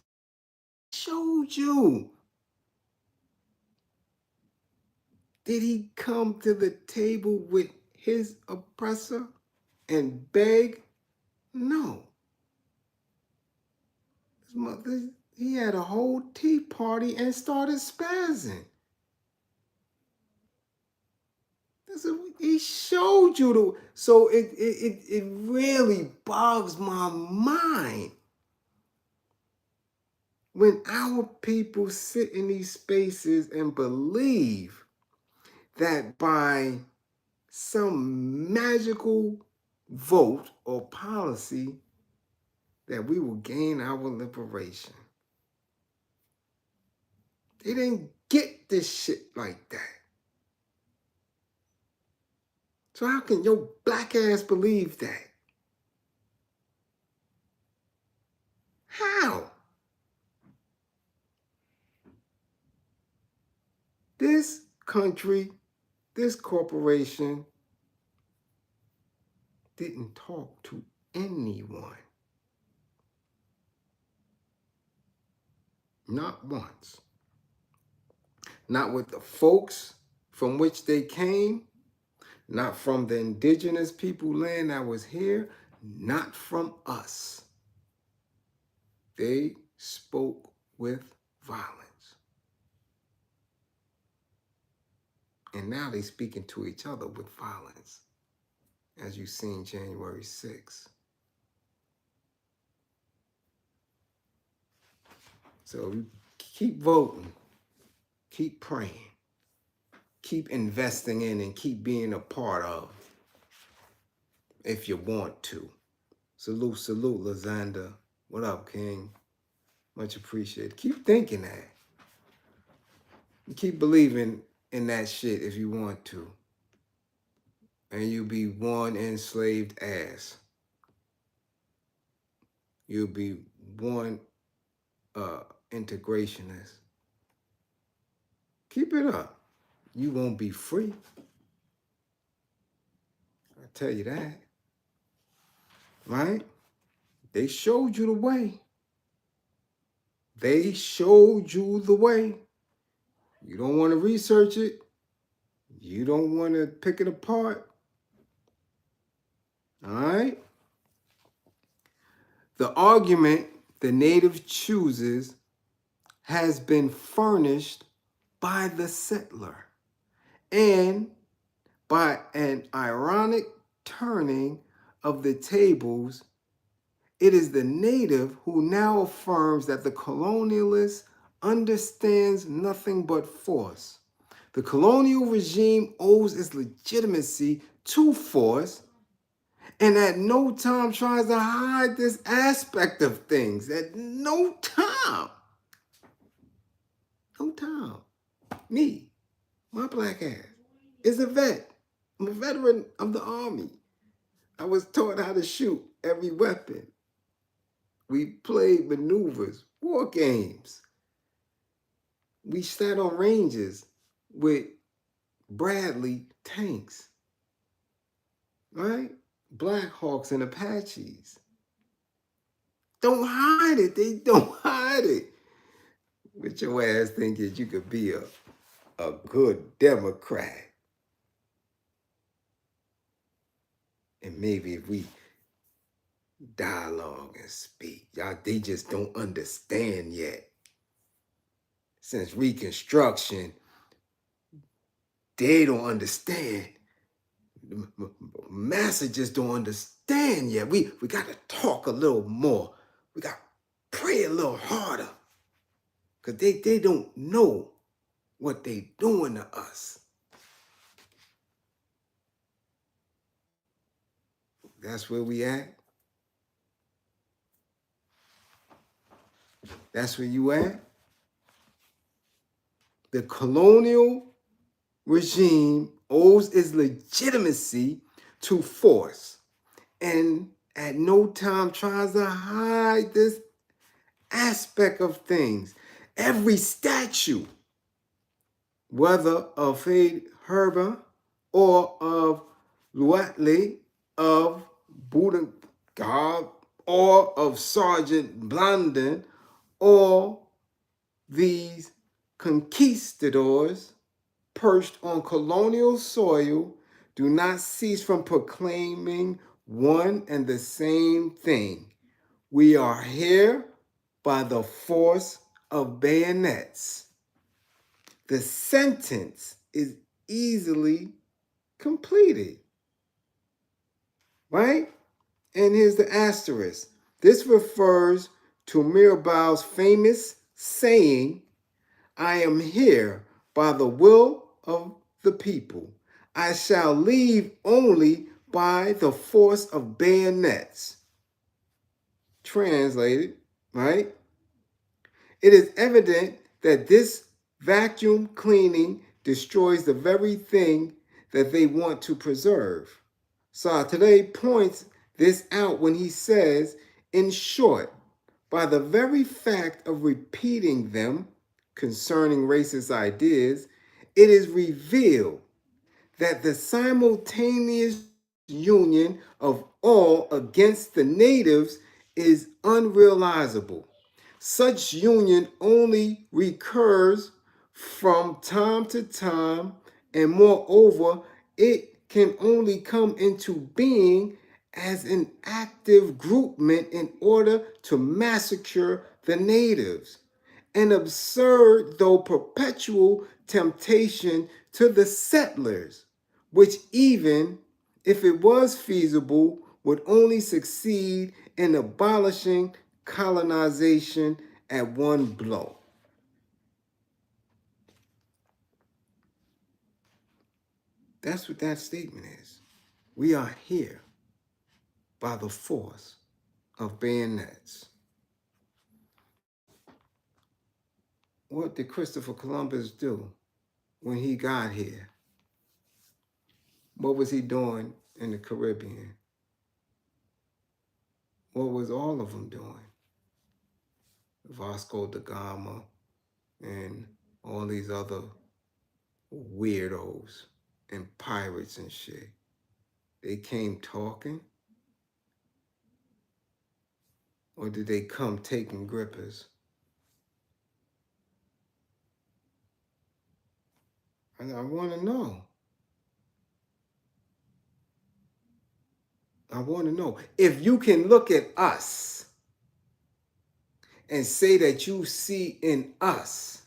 showed you. Did he come to the table with his oppressor and beg? No. His mother, he had a whole tea party and started spazzing. He showed you the. So it really bogs my mind when our people sit in these spaces and believe that by some magical vote or policy that we will gain our liberation. They didn't get this shit like that. So how can your black ass believe that? How? This country, this corporation didn't talk to anyone. Not once. Not with the folks from which they came, not from the indigenous people land that was here, not from us. They spoke with violence. And now they're speaking to each other with violence, as you've seen January 6th. So keep voting, keep praying, keep investing in and keep being a part of if you want to. Salute, Lazanda. What up, King? Much appreciated. Keep thinking that. Keep believing in that shit if you want to. And you'll be one enslaved ass. You'll be one integrationist. Keep it up. You won't be free. I tell you that. Right? They showed you the way. They showed you the way. You don't want to research it. You don't want to pick it apart. All right? The argument the native chooses has been furnished by the settler. And by an ironic turning of the tables, it is the native who now affirms that the colonialist understands nothing but force. The colonial regime owes its legitimacy to force and at no time tries to hide this aspect of things. At no time. No time. Me, my black ass, is a vet. I'm a veteran of the Army. I was taught how to shoot every weapon. We played maneuvers, war games. We sat on ranges with Bradley tanks, right? Black Hawks and Apaches. Don't hide it. They don't hide it. With your ass thinking you could be a good Democrat. And maybe if we dialogue and speak, y'all, they just don't understand yet. Since Reconstruction, They don't understand. The masses just don't understand yet. We got to talk a little more. We got to pray a little harder. Because they don't know what they doing to us. That's where we at. That's where you at. The colonial regime owes its legitimacy to force and at no time tries to hide this aspect of things. Every statue, whether of Fade Herber or of Luatle, of Buddha God, or of Sergeant Blandon, or these conquistadors perched on colonial soil do not cease from proclaiming one and the same thing. We are here by the force of bayonets. The sentence is easily completed, right? And here's the asterisk. This refers to Mirabeau's famous saying, I am here by the will of the people. I shall leave only by the force of bayonets. Translated, right? It is evident that this vacuum cleaning destroys the very thing that they want to preserve. Today points this out when he says, in short, by the very fact of repeating them concerning racist ideas, it is revealed that the simultaneous union of all against the natives is unrealizable. Such union only recurs from time to time, and moreover, it can only come into being as an active groupment in order to massacre the natives. An absurd though perpetual temptation to the settlers, which even if it was feasible, would only succeed in abolishing colonization at one blow. That's what that statement is. We are here by the force of bayonets. What did Christopher Columbus do when he got here? What was he doing in the Caribbean? What was all of them doing? Vasco da Gama and all these other weirdos and pirates and shit. They came talking? Or did they come taking grippers? I want to know. I want to know. If you can look at us and say that you see in us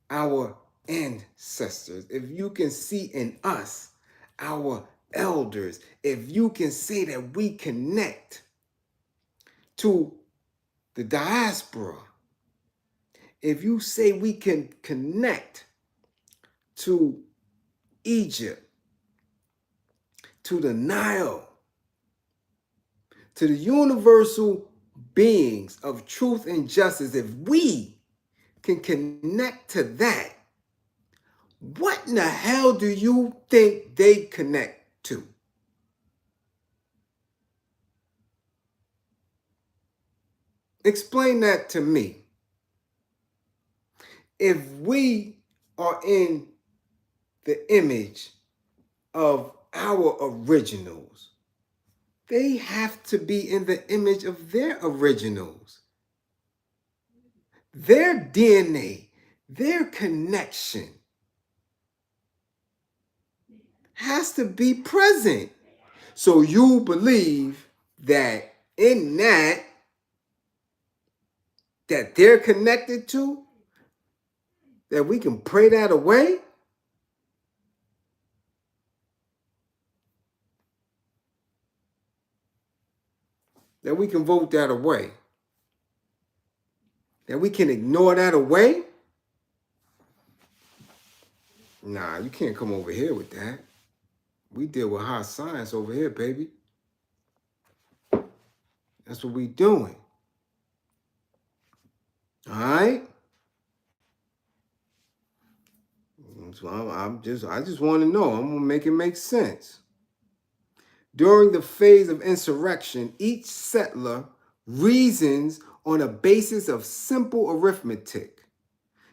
our ancestors, if you can see in us our elders, if you can say that we connect to the diaspora, if you say we can connect to Egypt, to the Nile, to the universal beings of truth and justice, if we can connect to that, what in the hell do you think they connect to? Explain that to me. If we are in the image of our originals, they have to be in the image of their originals. Their DNA, their connection has to be present. So you believe that in that they're connected to, that we can pray that away? that we can vote that away, that we can ignore that away? Nah, you can't come over here with that. We deal with high science over here, baby. That's what we doing. All right? So I just want to know. I'm gonna make it make sense. During the phase of insurrection, each settler reasons on a basis of simple arithmetic.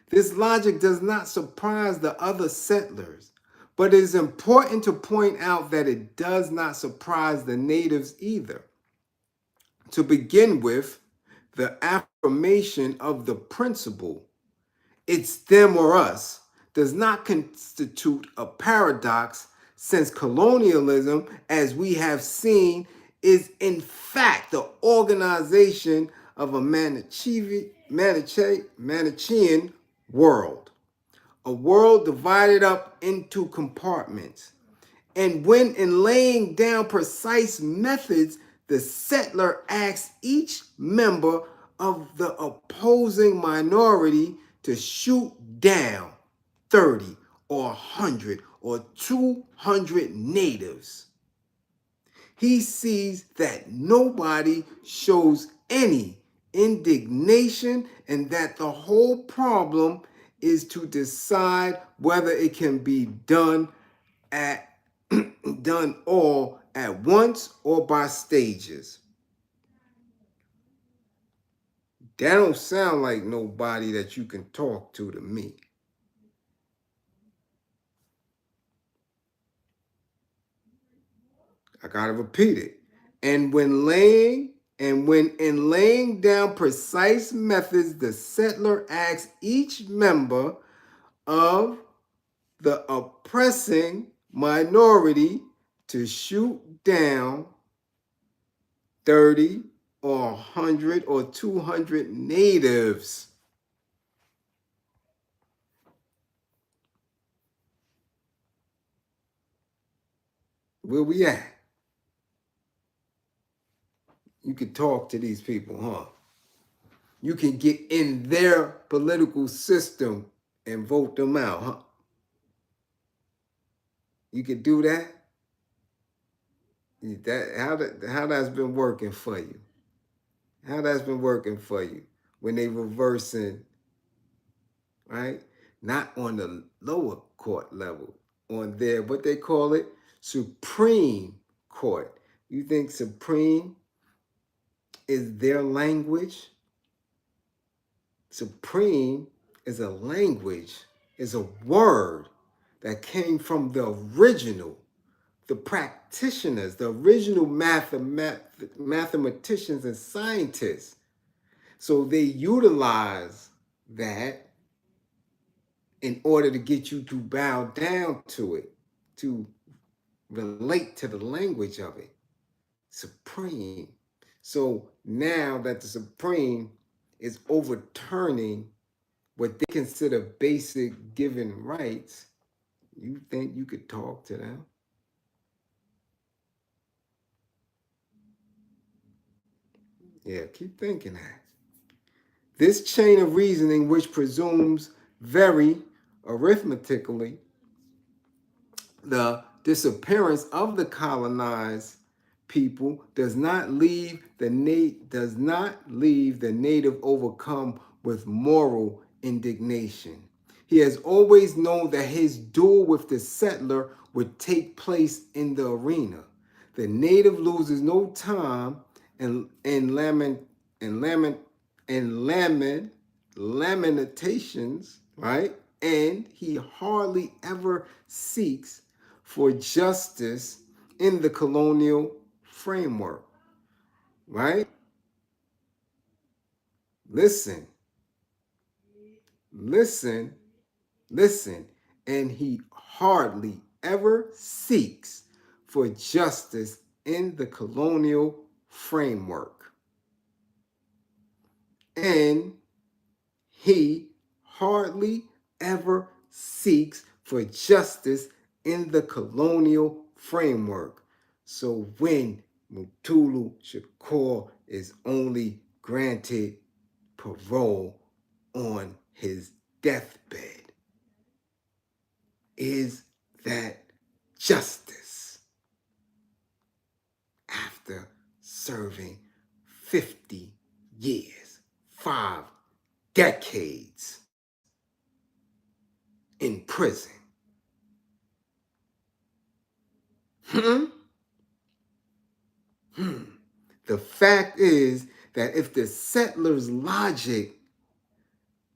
This logic does not surprise the other settlers, but it is important to point out that it does not surprise the natives either. To begin with, the affirmation of the principle, it's them or us, does not constitute a paradox, since colonialism, as we have seen, is in fact the organization of a Manichaean world, a world divided up into compartments. And when in laying down precise methods, the settler asks each member of the opposing minority to shoot down 30 or 100 or 200 natives. He sees that nobody shows any indignation and that the whole problem is to decide whether it can be done all at once or by stages. That don't sound like nobody that you can talk to me. I gotta repeat it. And when in laying down precise methods, the settler asks each member of the oppressing minority to shoot down 30 or 100 or 200 natives. Where we at? You can talk to these people, huh? You can get in their political system and vote them out, huh? You can do that? How that's been working for you? How that's been working for you when they reversing, right? Not on the lower court level, on their, what they call it, Supreme Court. You think Supreme is their language? Supreme is a language, is a word that came from the original, the practitioners, the original mathematicians and scientists. So they utilize that in order to get you to bow down to it, to relate to the language of it. Supreme. So now that the Supreme is overturning what they consider basic given rights, you think you could talk to them? Yeah, keep thinking that. This chain of reasoning, which presumes very arithmetically the disappearance of the colonized people, does not leave the native overcome with moral indignation. He has always known that his duel with the settler would take place in the arena. The native loses no time in lamentations, right? And he hardly ever seeks for justice in the colonial framework, right? Listen, listen, listen. And he hardly ever seeks for justice in the colonial framework. And he hardly ever seeks for justice in the colonial framework. So when Mutulu Shakur is only granted parole on his deathbed. Is that justice? After serving 50 years, 5 decades in prison. The fact is that if the settler's logic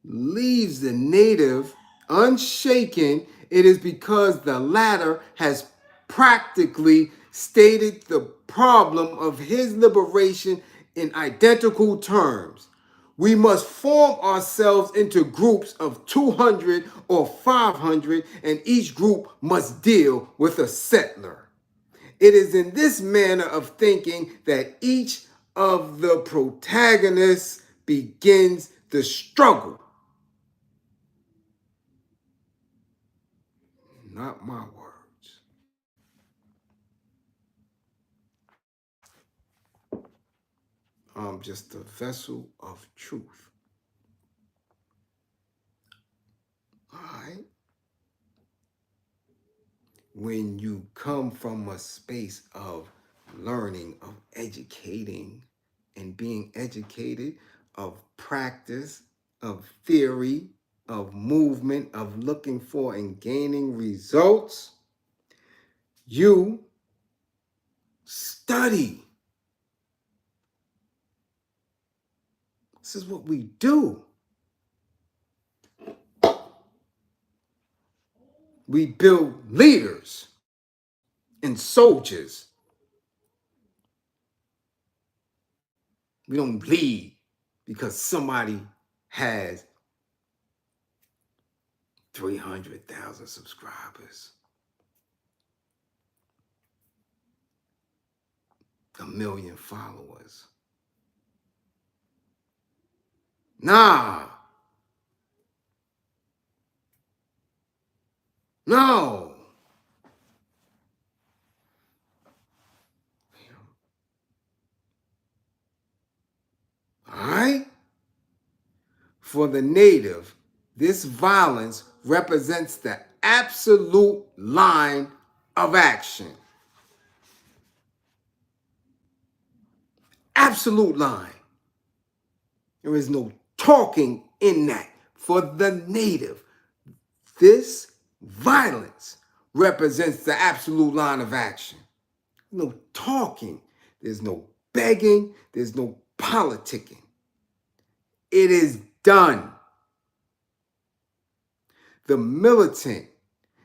leaves the native unshaken, it is because the latter has practically stated the problem of his liberation in identical terms. We must form ourselves into groups of 200 or 500, and each group must deal with a settler. It is in this manner of thinking that each of the protagonists begins the struggle. Not my words. I'm just a vessel of truth. All right? When you come from a space of learning, of educating, and being educated, of practice, of theory, of movement, of looking for and gaining results, you study. This is what we do. We build leaders and soldiers. We don't lead because somebody has 300,000 subscribers, 1,000,000 followers. Nah. No. All right? For the native, this violence represents the absolute line of action. Absolute line. There is no talking in that. For the native, this violence represents the absolute line of action. No talking. There's no begging. There's no politicking. It is done. The militant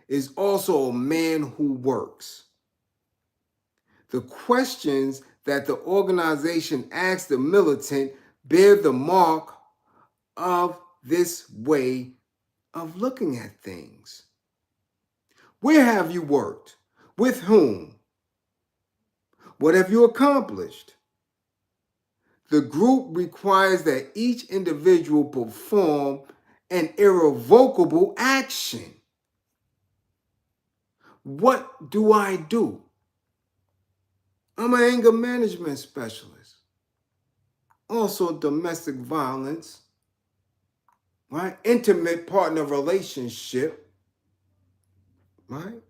is also a man who works. The questions that the organization asks the militant bear the mark of this way of looking at things. Where have you worked? With whom? What have you accomplished? The group requires that each individual perform an irrevocable action. What do I do? I'm an anger management specialist. Also domestic violence, right? Intimate partner relationship, right?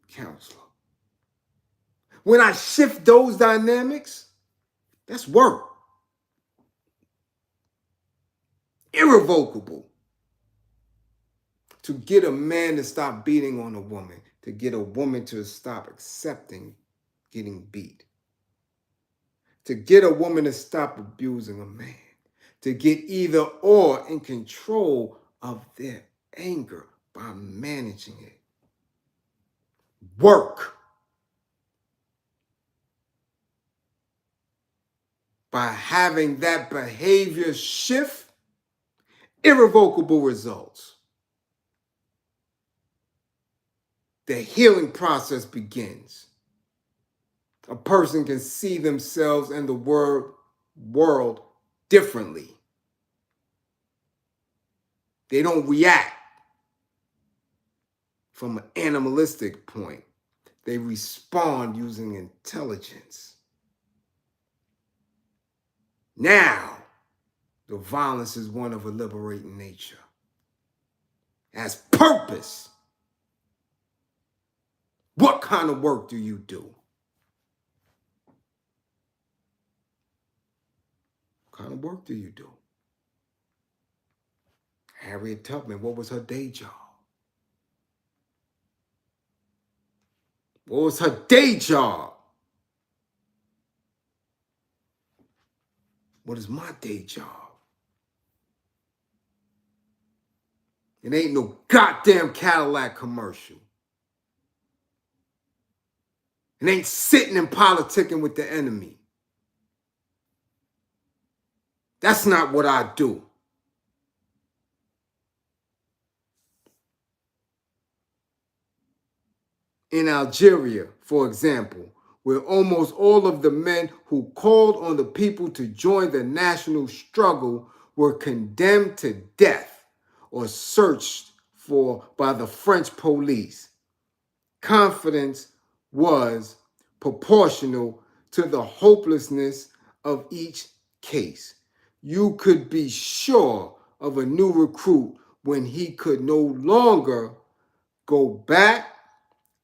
Counselor. When I shift those dynamics, that's work. Irrevocable. To get a man to stop beating on a woman, to get a woman to stop accepting getting beat, to get a woman to stop abusing a man, to get either or in control of their anger by managing it. Work. By having that behavior shift, irrevocable results. The healing process begins. A person can see themselves and the world differently. They don't react from an animalistic point. They respond using intelligence. Now, the violence is one of a liberating nature. As purpose. What kind of work do you do? What kind of work do you do? Harriet Tubman, what was her day job? What was her day job? What is my day job? It ain't no goddamn Cadillac commercial. It ain't sitting and politicking with the enemy. That's not what I do. In Algeria, for example, where almost all of the men who called on the people to join the national struggle were condemned to death or searched for by the French police. Confidence was proportional to the hopelessness of each case. You could be sure of a new recruit when he could no longer go back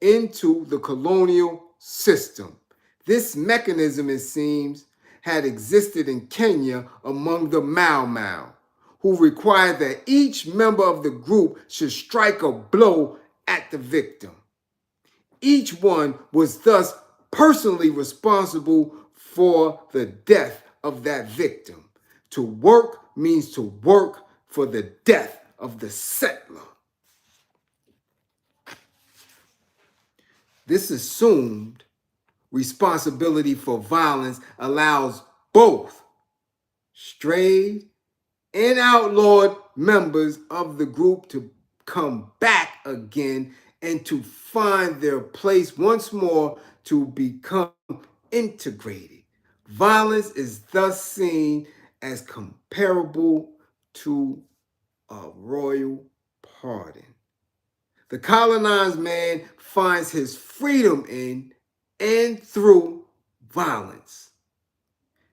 into the colonial system. This mechanism, it seems, had existed in Kenya among the Mau Mau, who required that each member of the group should strike a blow at the victim. Each one was thus personally responsible for the death of that victim. To work means to work for the death of the settler. This assumed responsibility for violence allows both strayed and outlawed members of the group to come back again and to find their place once more to become integrated. Violence is thus seen as comparable to a royal pardon. The colonized man finds his freedom in and through violence.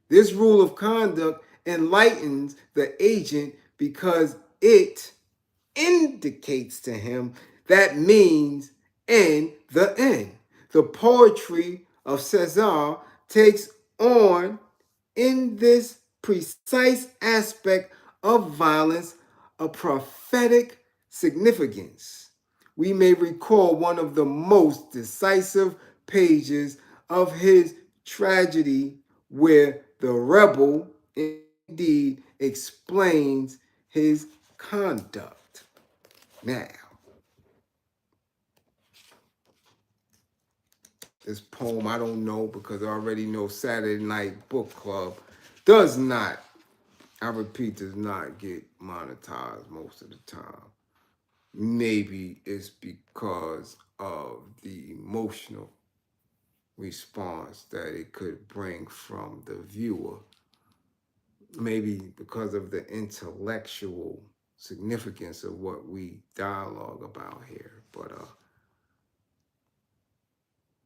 This rule of conduct enlightens the agent because it indicates to him that means and the end. The poetry of Cesar takes on, in this precise aspect of violence, a prophetic significance. We may recall one of the most decisive pages of his tragedy where the rebel indeed explains his conduct. Now, this poem, I don't know because I already know Saturday Night Book Club does not, I repeat, does not get monetized most of the time. Maybe it's because of the emotional response that it could bring from the viewer. Maybe because of the intellectual significance of what we dialogue about here. But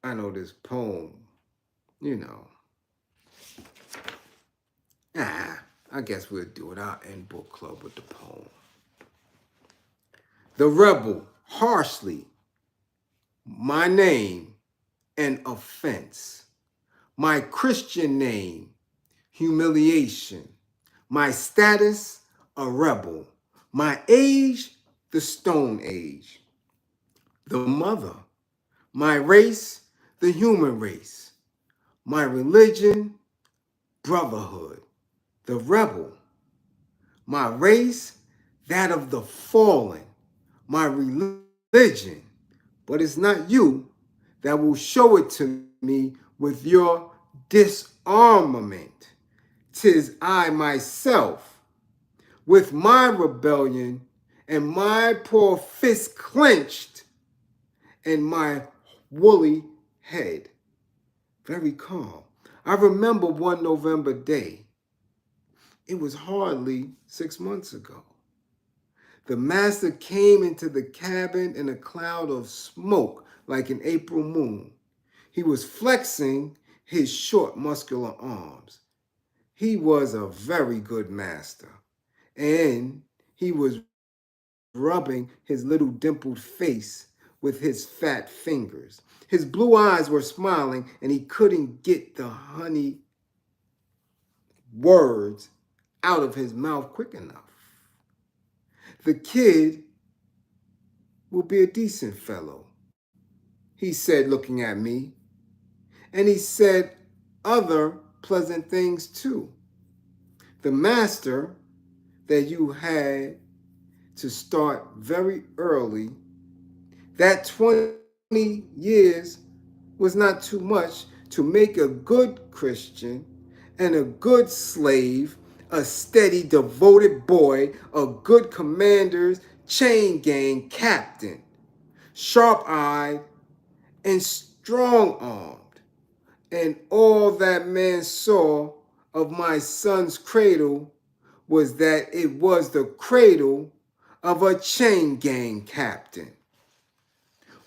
I know this poem, I guess we'll do it. I'll end book club with the poem. The rebel, harshly, my name, an offense. My Christian name, humiliation. My status, a rebel. My age, the Stone Age. The mother, my race, the human race. My religion, brotherhood. The rebel, my race, that of the fallen. My religion, but it's not you that will show it to me with your disarmament. 'Tis I myself, with my rebellion and my poor fist clenched and my woolly head. Very calm. I remember one November day. It was hardly 6 months ago. The master came into the cabin in a cloud of smoke like an April moon. He was flexing his short muscular arms. He was a very good master. And he was rubbing his little dimpled face with his fat fingers. His blue eyes were smiling, and he couldn't get the honey words out of his mouth quick enough. The kid will be a decent fellow, he said, looking at me. And he said other pleasant things too. The master that you had to start very early, that 20 years was not too much to make a good Christian and a good slave, a steady, devoted boy, a good commander's chain gang captain, sharp-eyed and strong-armed. And all that man saw of my son's cradle was that it was the cradle of a chain gang captain.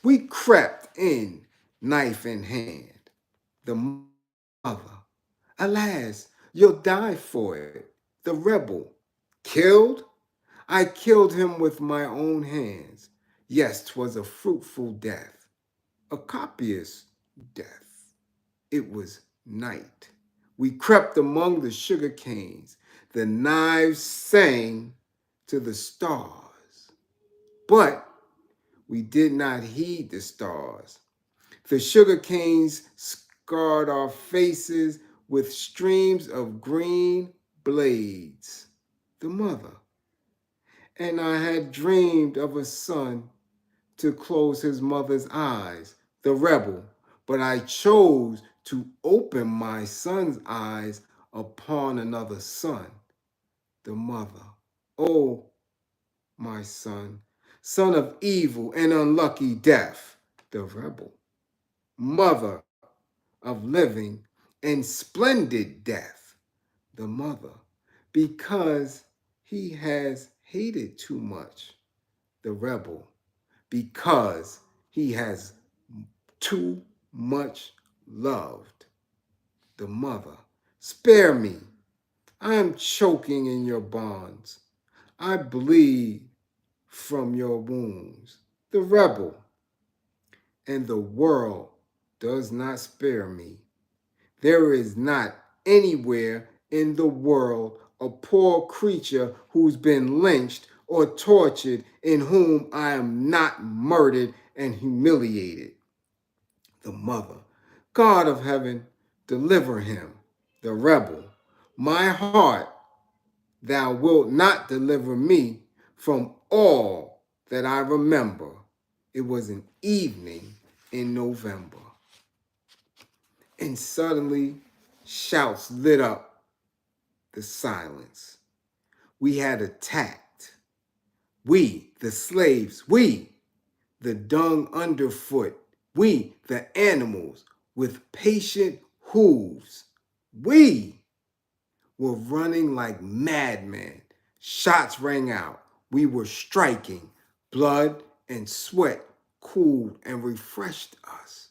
We crept in, knife in hand. The mother, alas, you'll die for it. The rebel, killed? I killed him with my own hands. Yes, 'twas a fruitful death, a copious death. It was night. We crept among the sugar canes. The knives sang to the stars. But we did not heed the stars. The sugar canes scarred our faces with streams of green blades. The mother. And I had dreamed of a son to close his mother's eyes, the rebel, but I chose to open my son's eyes upon another son, the mother. Oh, my son, son of evil and unlucky death, the rebel, mother of living and splendid death, the mother, because he has hated too much, the rebel, because he has too much loved, the mother. Spare me. I am choking in your bonds. I bleed from your wounds, the rebel. And the world does not spare me. There is not anywhere in the world a poor creature who's been lynched or tortured in whom I am not murdered and humiliated. The mother, God of heaven, deliver him, the rebel. My heart, thou wilt not deliver me from all that I remember. It was an evening in November. And suddenly, shouts lit up the silence. We had attacked. We, the slaves, we, the dung underfoot, we, the animals, with patient hooves. We were running like madmen. Shots rang out. We were striking. Blood and sweat cooled and refreshed us.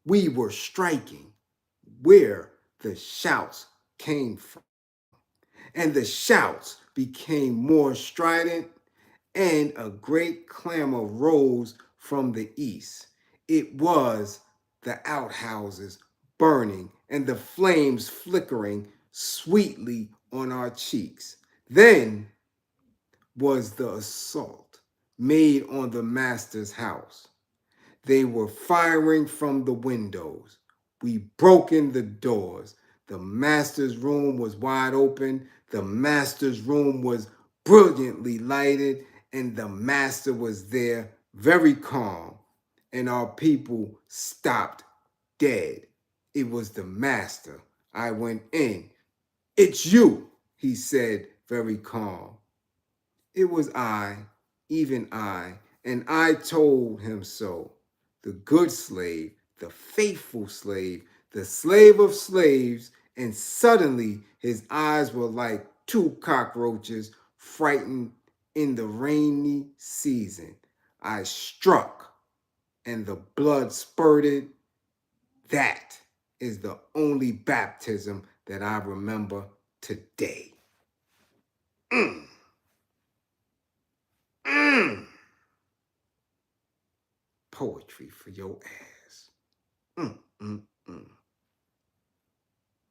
We were striking where the shouts came from. And the shouts became more strident, and a great clamor rose from the east. It was the outhouses burning and the flames flickering sweetly on our cheeks. Then was the assault made on the master's house. They were firing from the windows. We broke in the doors. The master's room was wide open. The master's room was brilliantly lighted, and the master was there very calm. And our people stopped dead. It was the master. I went in. It's you, he said, very calm. It was I, even I, and I told him so. The good slave, the faithful slave, the slave of slaves, and suddenly his eyes were like two cockroaches frightened in the rainy season. I struck, and the blood spurted. that is the only baptism that I remember today. Mm. Mm. Poetry for your ass. Mm, mm, mm.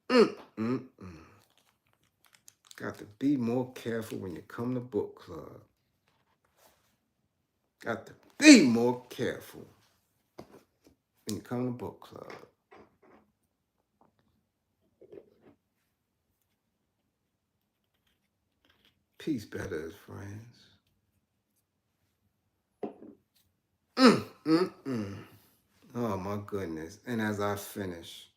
Mm, mm, mm. Got to be more careful when you come to book club. Got to be more careful when you come to book club. Peace better, friends. Mm, mm, mm. Oh my goodness. And as I finish,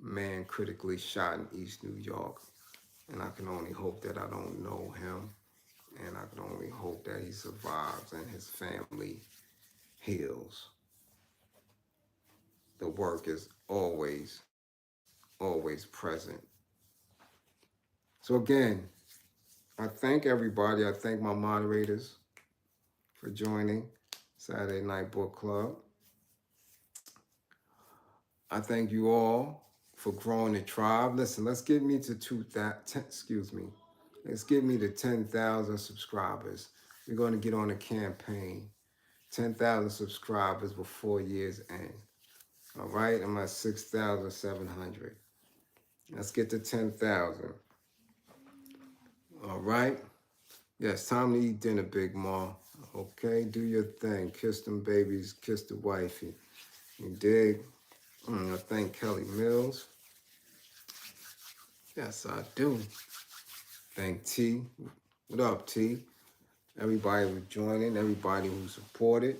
man critically shot in East New York. And I can only hope that I don't know him. And I can only hope that he survives and his family heals. The work is always, always present. So again, I thank everybody. I thank my moderators for joining Saturday Night Book Club. I thank you all for growing the tribe. Listen, let's get me to 2,000, excuse me. Let's get me to 10,000 subscribers. We're going to get on a campaign. 10,000 subscribers before year's end. All right, I'm at 6,700. Let's get to 10,000. All right. Yes, time to eat dinner, Big Ma. Okay, do your thing. Kiss them babies. Kiss the wifey. You dig? I thank Kelly Mills. Yes, I do. Thank T. What up, T? Everybody who joining, everybody who supported.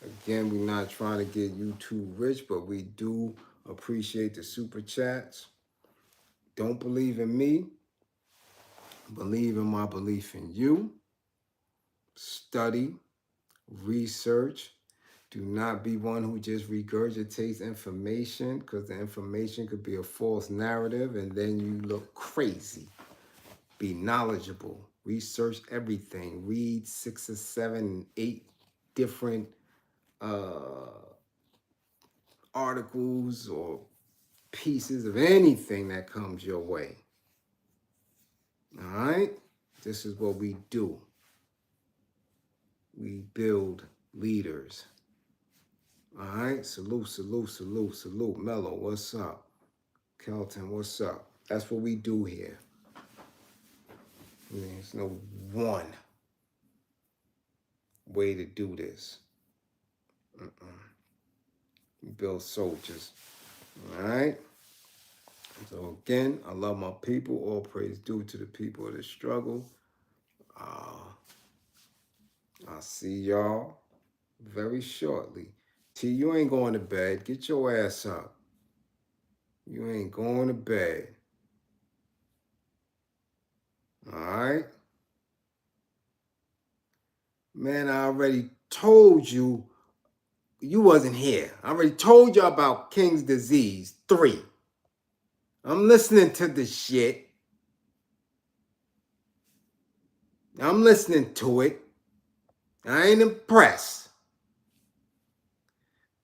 Again, we're not trying to get you too rich, but we do appreciate the super chats. Don't believe in me. Believe in my belief in you. Study, research. Do not be one who just regurgitates information, because the information could be a false narrative and then you look crazy. Be knowledgeable. Research everything. Read 6 or 7, 8 different articles or pieces of anything that comes your way. All right? This is what we do. We build leaders. All right? Salute, salute, salute, salute. Mello, what's up? Kelton, what's up? That's what we do here. There's no one way to do this. We build soldiers. All right? So again, I love my people. All praise due to the people of the struggle. I'll see y'all very shortly. T, you ain't going to bed. Get your ass up. You ain't going to bed. All right? Man, I already told you wasn't here. I already told you about King's Disease 3. I'm listening to the shit. I'm listening to it. I ain't impressed.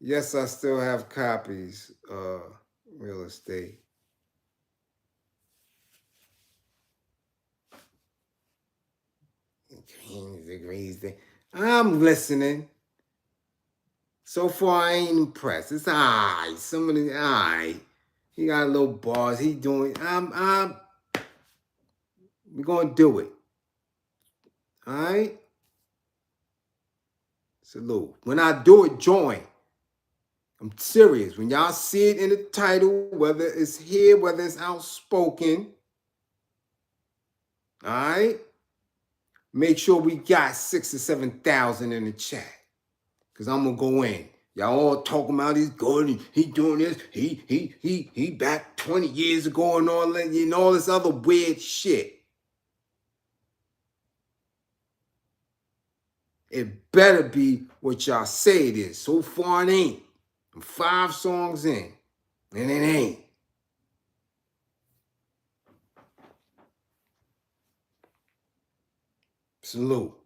Yes, I still have copies. Real estate. I'm listening. So far, I ain't impressed. It's all right. Some of the, all right. He got a little bars. He doing, we're going to do it. All right? Salute. When I do it, join. I'm serious. When y'all see it in the title, whether it's here, whether it's outspoken, all right? Make sure we got 6,000 or 7,000 in the chat. Because I'm going to go in. Y'all all talking about he's good and he doing this. He back 20 years ago and all that, and all this other weird shit. It better be what y'all say it is. So far it ain't. I'm 5 songs in. And it ain't. Salute.